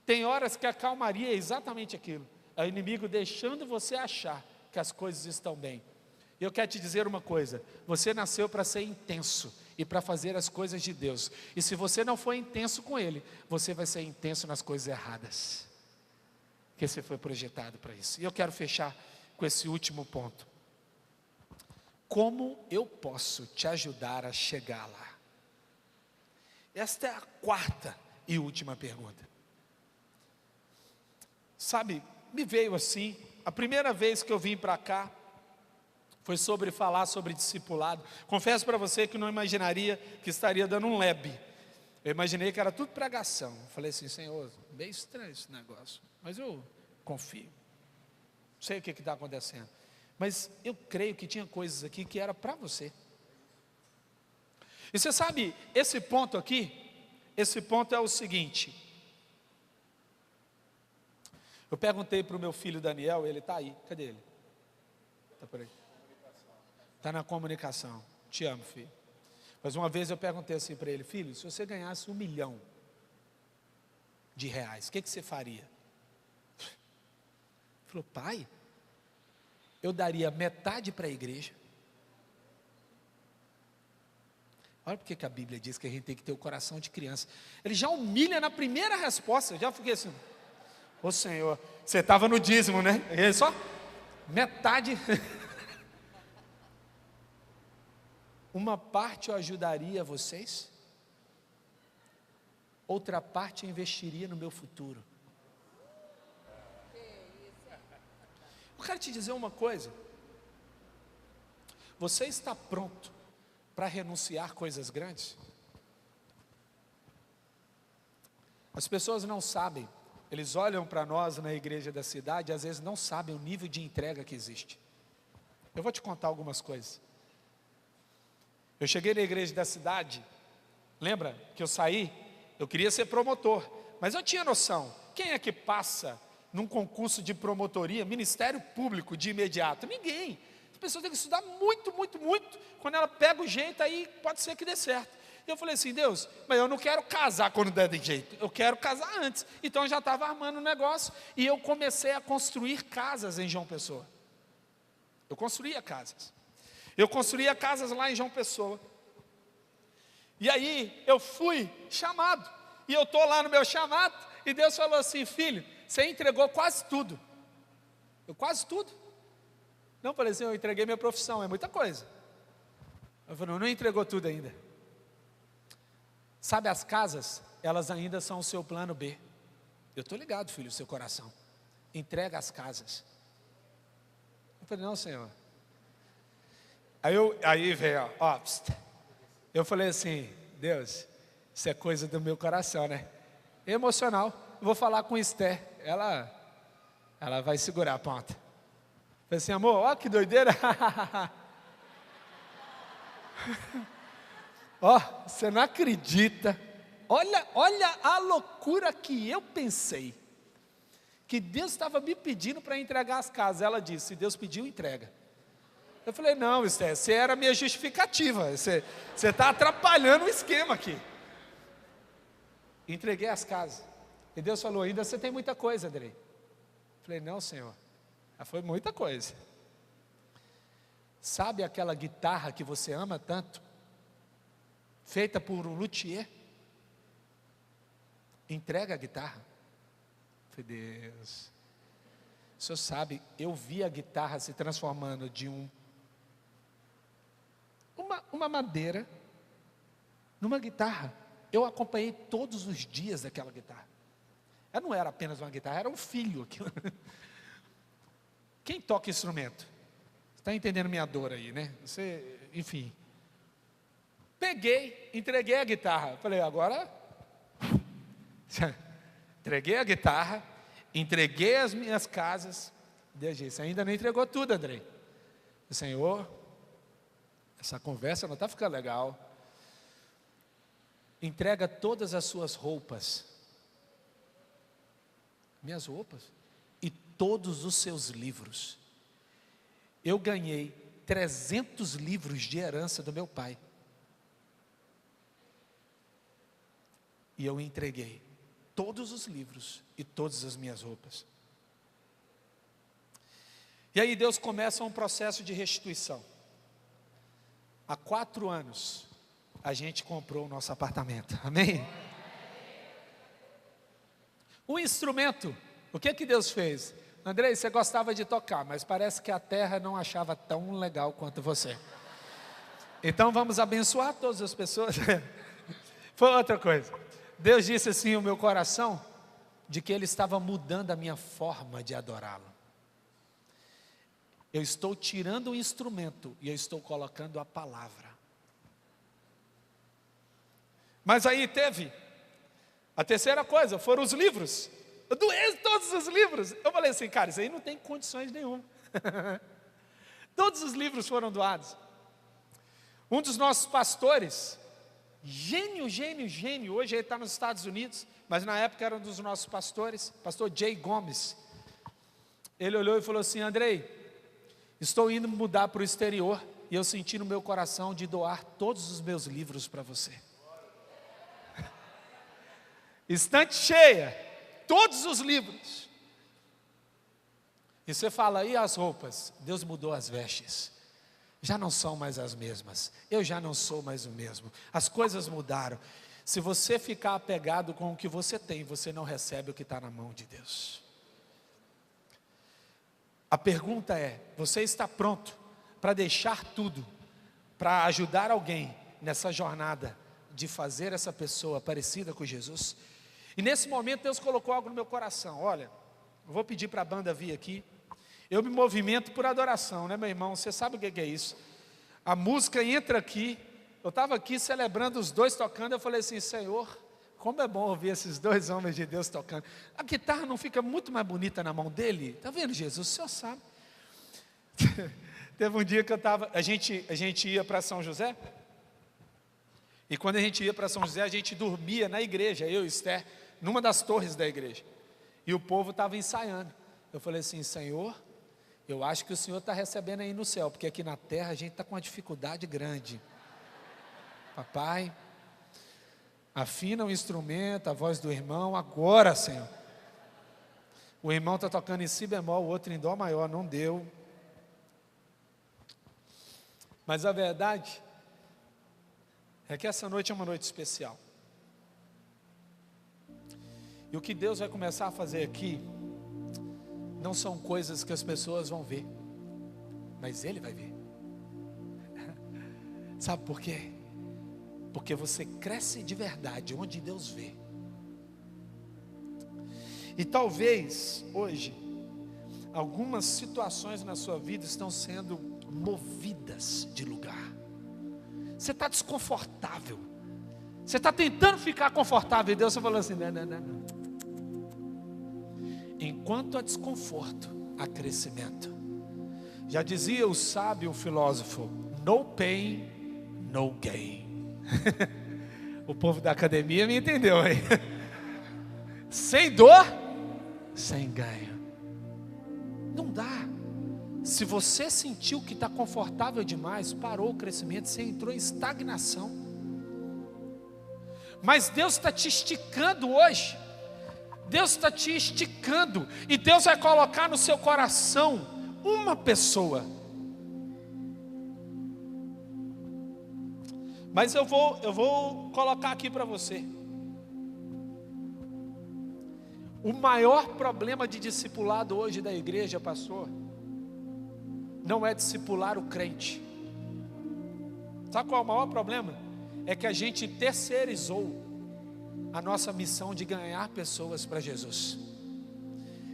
Tem horas que a calmaria é exatamente aquilo, é o inimigo deixando você achar que as coisas estão bem. E eu quero te dizer uma coisa, você nasceu para ser intenso, e para fazer as coisas de Deus, e se você não for intenso com Ele, você vai ser intenso nas coisas erradas, porque você foi projetado para isso. E eu quero fechar com esse último ponto. Como eu posso te ajudar a chegar lá? Esta é a quarta e última pergunta. Sabe, me veio assim, a primeira vez que eu vim para cá, foi sobre falar sobre discipulado. Confesso para você que não imaginaria que estaria dando um lab. Eu imaginei que era tudo pregação. Falei assim, Senhor, bem estranho esse negócio, mas eu confio. Não sei o que está acontecendo, mas eu creio que tinha coisas aqui que era para você. E você sabe, esse ponto aqui, esse ponto é o seguinte. Eu perguntei para o meu filho Daniel, ele está aí, cadê ele? Está por aí. Está na comunicação. Te amo, filho. Mas uma vez eu perguntei assim para ele, filho, se você ganhasse R$1 milhão, o que você faria? Ele falou, pai, eu daria metade para a igreja. Olha porque que a Bíblia diz que a gente tem que ter o coração de criança. Ele já humilha na primeira resposta. Eu já fiquei assim, ô Senhor, você estava no dízimo, né? Ele só, metade. Uma parte eu ajudaria vocês, outra parte eu investiria no meu futuro. Eu quero te dizer uma coisa, você está pronto para renunciar coisas grandes? As pessoas não sabem, eles olham para nós na igreja da cidade, às vezes não sabem o nível de entrega que existe. Eu vou te contar algumas coisas. Eu cheguei na igreja da cidade, lembra que eu saí? Eu queria ser promotor, mas eu tinha noção, quem é que passa num concurso de promotoria, Ministério Público de imediato? Ninguém. As pessoas têm que estudar muito, muito, muito, quando ela pega o jeito aí pode ser que dê certo. E eu falei assim, Deus, mas eu não quero casar quando der de jeito, eu quero casar antes. Então eu já estava armando um negócio, e eu comecei a construir casas em João Pessoa. Eu construía casas. Eu construía casas lá em João Pessoa. E aí eu fui chamado, e eu estou lá no meu chamado, e Deus falou assim, filho, você entregou quase tudo. Eu, quase tudo? Não, eu falei assim, eu entreguei minha profissão, é muita coisa. Eu falei, não entregou tudo ainda. Sabe, as casas, elas ainda são o seu plano B. Eu estou ligado, filho, o seu coração. Entrega as casas. Eu falei, não, Senhor. Aí veio, ó, eu falei assim, Deus, isso é coisa do meu coração, né? Emocional. Eu vou falar com Esther, ela vai segurar a ponta. Eu falei assim, amor, ó que doideira. Ó, você não acredita. Olha a loucura que eu pensei. Que Deus estava me pedindo para entregar as casas. Ela disse, se Deus pediu, entrega. Eu falei, não, Esther, você era a minha justificativa. Você está atrapalhando o esquema aqui. Entreguei as casas. E Deus falou, ainda você tem muita coisa, Andrei. Eu falei, não, Senhor. Foi muita coisa. Sabe aquela guitarra que você ama tanto? Feita por um luthier? Entrega a guitarra. Eu falei, Deus. O Senhor sabe, eu vi a guitarra se transformando de uma madeira numa guitarra. Eu acompanhei todos os dias daquela guitarra. Ela não era apenas uma guitarra, era um filho. Quem toca instrumento? Está entendendo minha dor aí, né? Enfim. Peguei, entreguei a guitarra. Falei, agora... Entreguei a guitarra, entreguei as minhas casas. Deus disse, ainda não entregou tudo, Andrei. Senhor, essa conversa não está ficando legal. Entrega todas as suas roupas. Minhas roupas. E todos os seus livros. Eu ganhei 300 livros de herança do meu pai. E eu entreguei todos os livros e todas as minhas roupas. E aí Deus começa um processo de restituição. Há 4 anos, a gente comprou o nosso apartamento. Amém? O instrumento, o que Deus fez? Andrei, você gostava de tocar, mas parece que a terra não achava tão legal quanto você. Então vamos abençoar todas as pessoas. Foi outra coisa. Deus disse assim ao meu coração, de que Ele estava mudando a minha forma de adorá-lo. Eu estou tirando o instrumento e eu estou colocando a palavra. Mas aí teve a terceira coisa, foram os livros. Eu doei todos os livros. Eu falei assim, cara, isso aí não tem condições nenhuma. Todos os livros foram doados. Um dos nossos pastores, gênio, hoje ele está nos Estados Unidos, mas na época era um dos nossos pastores, pastor Jay Gomes. Ele olhou e falou assim, Andrei, estou indo mudar para o exterior, e eu senti no meu coração de doar todos os meus livros para você. Estante cheia, todos os livros. E você fala, e as roupas? Deus mudou as vestes. Já não são mais as mesmas. Eu já não sou mais o mesmo. As coisas mudaram. Se você ficar apegado com o que você tem, você não recebe o que está na mão de Deus. A pergunta é, você está pronto para deixar tudo, para ajudar alguém nessa jornada de fazer essa pessoa parecida com Jesus? E nesse momento Deus colocou algo no meu coração. Olha, eu vou pedir para a banda vir aqui. Eu me movimento por adoração, né, meu irmão? Você sabe o que é isso? A música entra aqui. Eu estava aqui celebrando os dois tocando. Eu falei assim, Senhor, como é bom ouvir esses dois homens de Deus tocando. A guitarra não fica muito mais bonita na mão dele? Está vendo, Jesus? O Senhor sabe. Teve um dia que a gente ia para São José. E quando a gente ia para São José, a gente dormia na igreja, eu e Esther, numa das torres da igreja. E o povo estava ensaiando. Eu falei assim, Senhor, eu acho que o Senhor está recebendo aí no céu, porque aqui na terra a gente está com uma dificuldade grande. Papai, Afina o instrumento, a voz do irmão, agora, Senhor. O irmão está tocando em si bemol, o outro em dó maior, não deu. Mas a verdade é que essa noite é uma noite especial. E o que Deus vai começar a fazer aqui, não são coisas que as pessoas vão ver, mas Ele vai ver. Sabe por quê? Porque você cresce de verdade onde Deus vê. E talvez hoje algumas situações na sua vida estão sendo movidas de lugar. Você está desconfortável. Você está tentando ficar confortável. E Deus está falando assim: não. Enquanto há desconforto, há crescimento. Já dizia o sábio filósofo: no pain, no gain. O povo da academia me entendeu aí. Sem dor, sem ganho. Não dá. Se você sentiu que está confortável demais, parou o crescimento, você entrou em estagnação. Mas Deus está te esticando hoje. Deus está te esticando. E Deus vai colocar no seu coração uma pessoa. Mas eu vou colocar aqui para você. O maior problema de discipulado hoje da igreja, pastor, não é discipular o crente. Sabe qual é o maior problema? É que a gente terceirizou a nossa missão de ganhar pessoas para Jesus.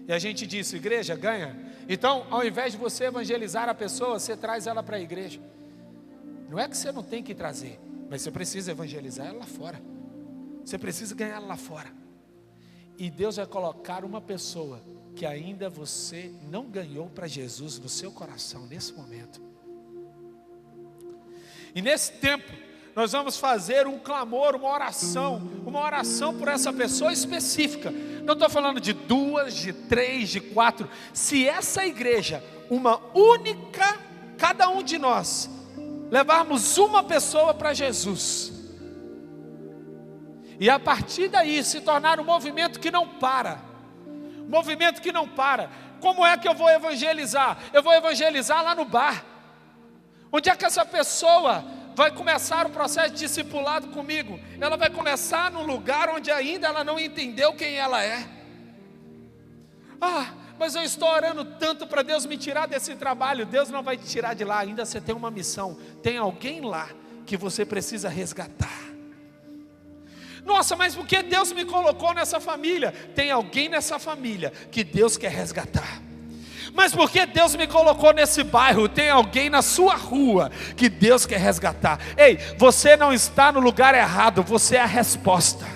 E a gente disse: igreja, ganha. Então, ao invés de você evangelizar a pessoa, você traz ela para a igreja. Não é que você não tem que trazer, mas você precisa evangelizar ela lá fora. Você precisa ganhar ela lá fora. E Deus vai colocar uma pessoa que ainda você não ganhou para Jesus no seu coração nesse momento. E nesse tempo nós vamos fazer um clamor, uma oração por essa pessoa específica. Não estou falando de 2, de 3, de 4. Se essa igreja, uma única, cada um de nós, levarmos uma pessoa para Jesus, e a partir daí se tornar um movimento que não para. Movimento que não para. Como é que eu vou evangelizar? Eu vou evangelizar lá no bar. Onde é que essa pessoa vai começar o processo de discipulado comigo? Ela vai começar num lugar onde ainda ela não entendeu quem ela é. Mas eu estou orando tanto para Deus me tirar desse trabalho. Deus não vai te tirar de lá. Ainda você tem uma missão. Tem alguém lá que você precisa resgatar. Nossa, mas por que Deus me colocou nessa família? Tem alguém nessa família que Deus quer resgatar. Mas por que Deus me colocou nesse bairro? Tem alguém na sua rua que Deus quer resgatar. Ei, você não está no lugar errado, você é a resposta.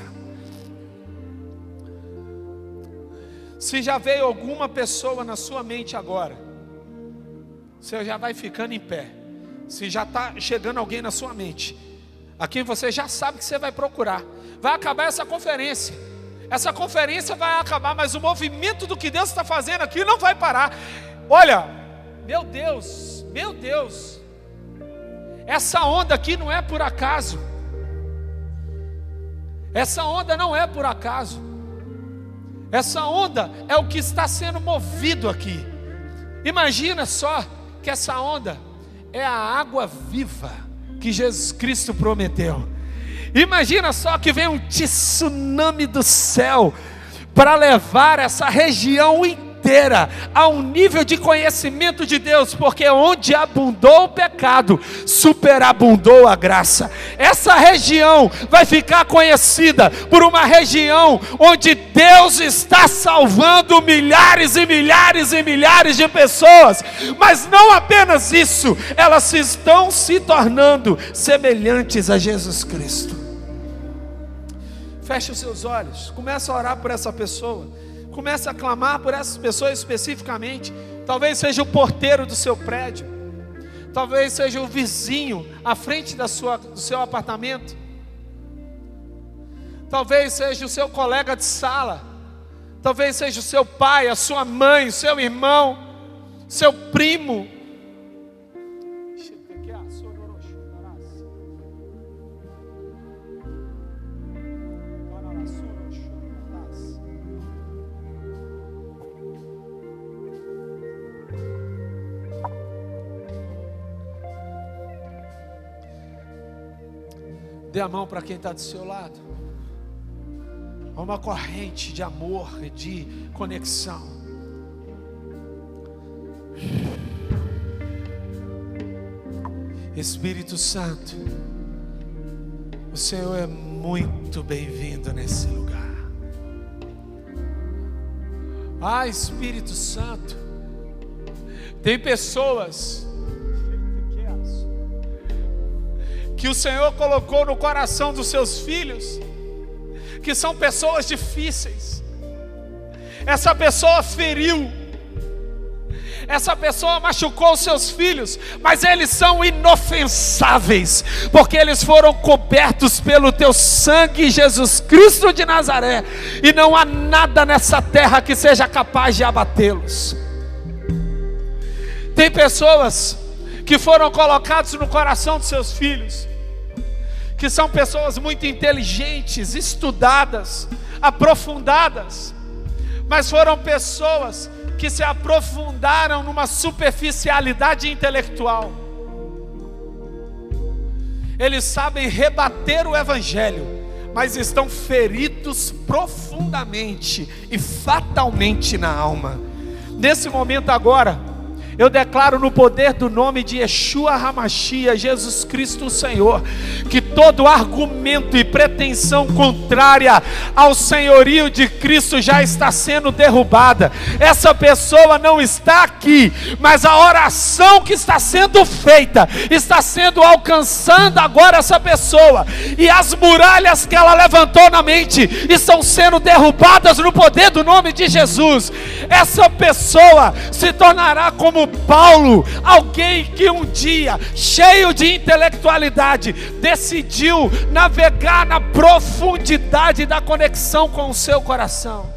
Se já veio alguma pessoa na sua mente agora, você já vai ficando em pé. Se já está chegando alguém na sua mente, a quem você já sabe que você vai procurar. Vai acabar essa conferência. Essa conferência vai acabar, mas o movimento do que Deus está fazendo aqui não vai parar. Olha, meu Deus, essa onda aqui não é por acaso. Essa onda não é por acaso. Essa onda é o que está sendo movido aqui. Imagina só que essa onda é a água viva que Jesus Cristo prometeu. Imagina só que vem um tsunami do céu para levar essa região inteira a um nível de conhecimento de Deus, porque onde abundou o pecado, superabundou a graça. Essa região vai ficar conhecida por uma região onde Deus está salvando milhares e milhares e milhares de pessoas. Mas não apenas isso, elas estão se tornando semelhantes a Jesus Cristo. Feche os seus olhos, comece a orar por essa pessoa, comece a clamar por essa pessoa especificamente. Talvez seja o porteiro do seu prédio, talvez seja o vizinho à frente do seu apartamento, talvez seja o seu colega de sala, talvez seja o seu pai, a sua mãe, o seu irmão, seu primo. Dê a mão para quem está do seu lado. Há uma corrente de amor, de conexão. Espírito Santo, o Senhor é muito bem-vindo nesse lugar. Espírito Santo, tem pessoas que o Senhor colocou no coração dos seus filhos, que são pessoas difíceis. Essa pessoa feriu, essa pessoa machucou os seus filhos, mas eles são inofensáveis, porque eles foram cobertos pelo teu sangue, Jesus Cristo de Nazaré, e não há nada nessa terra que seja capaz de abatê-los. Tem pessoas que foram colocadas no coração dos seus filhos, que são pessoas muito inteligentes, estudadas, aprofundadas, mas foram pessoas que se aprofundaram numa superficialidade intelectual. Eles sabem rebater o Evangelho, mas estão feridos profundamente e fatalmente na alma. Nesse momento agora, eu declaro no poder do nome de Yeshua HaMashiach, Jesus Cristo o Senhor, que todo argumento e pretensão contrária ao senhorio de Cristo já está sendo derrubada. Essa pessoa não está aqui, mas a oração que está sendo feita, está sendo alcançando agora essa pessoa, e as muralhas que ela levantou na mente estão sendo derrubadas no poder do nome de Jesus. Essa pessoa se tornará como Paulo, alguém que um dia, cheio de intelectualidade, decidiu navegar na profundidade da conexão com o seu coração.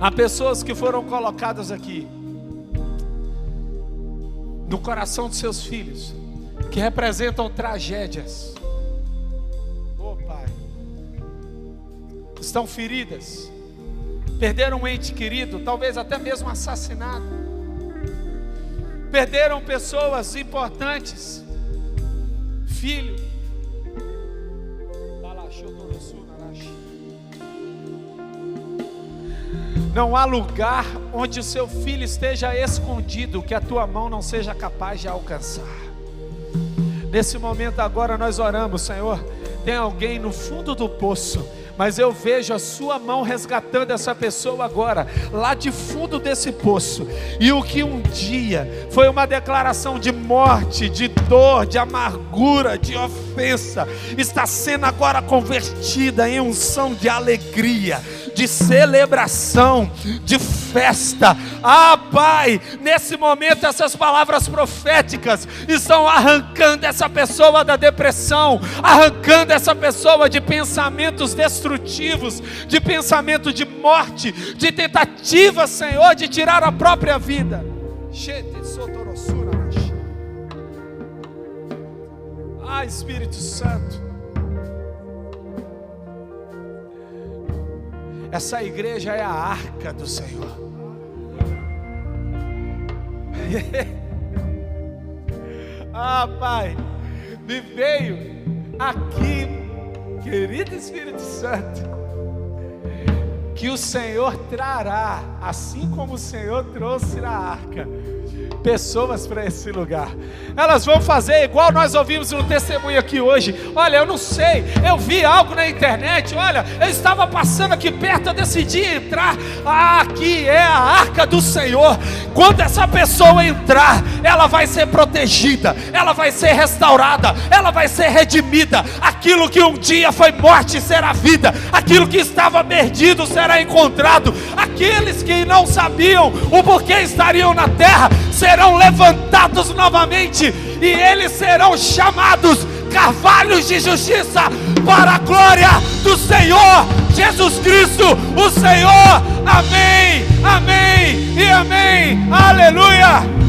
Há pessoas que foram colocadas aqui no coração dos seus filhos, que representam tragédias. Oh Pai, estão feridas, perderam um ente querido, talvez até mesmo assassinado, perderam pessoas importantes, filho. Não há lugar onde o seu filho esteja escondido que a tua mão não seja capaz de alcançar. Nesse momento agora nós oramos, Senhor, tem alguém no fundo do poço, mas eu vejo a sua mão resgatando essa pessoa agora, lá de fundo desse poço. E o que um dia foi uma declaração de morte, de dor, de amargura, de ofensa, está sendo agora convertida em unção de alegria, de celebração, de festa. Pai, nesse momento essas palavras proféticas estão arrancando essa pessoa da depressão, arrancando essa pessoa de pensamentos destrutivos, de pensamento de morte, de tentativa, Senhor, de tirar a própria vida. Espírito Santo, essa igreja é a arca do Senhor. Pai, me veio aqui, querido Espírito Santo, que o Senhor trará, assim como o Senhor trouxe na arca, pessoas para esse lugar. Elas vão fazer igual nós ouvimos no testemunho aqui hoje. Olha, eu não sei, eu vi algo na internet. Olha, eu estava passando aqui perto, eu decidi entrar. Aqui é a arca do Senhor. Quando essa pessoa entrar, ela vai ser protegida, ela vai ser restaurada, ela vai ser redimida. Aquilo que um dia foi morte será vida, aquilo que estava perdido será encontrado. Aqueles que não sabiam o porquê estariam na terra serão levantados novamente, e eles serão chamados carvalhos de justiça para a glória do Senhor Jesus Cristo, o Senhor. Amém, amém e amém. Aleluia.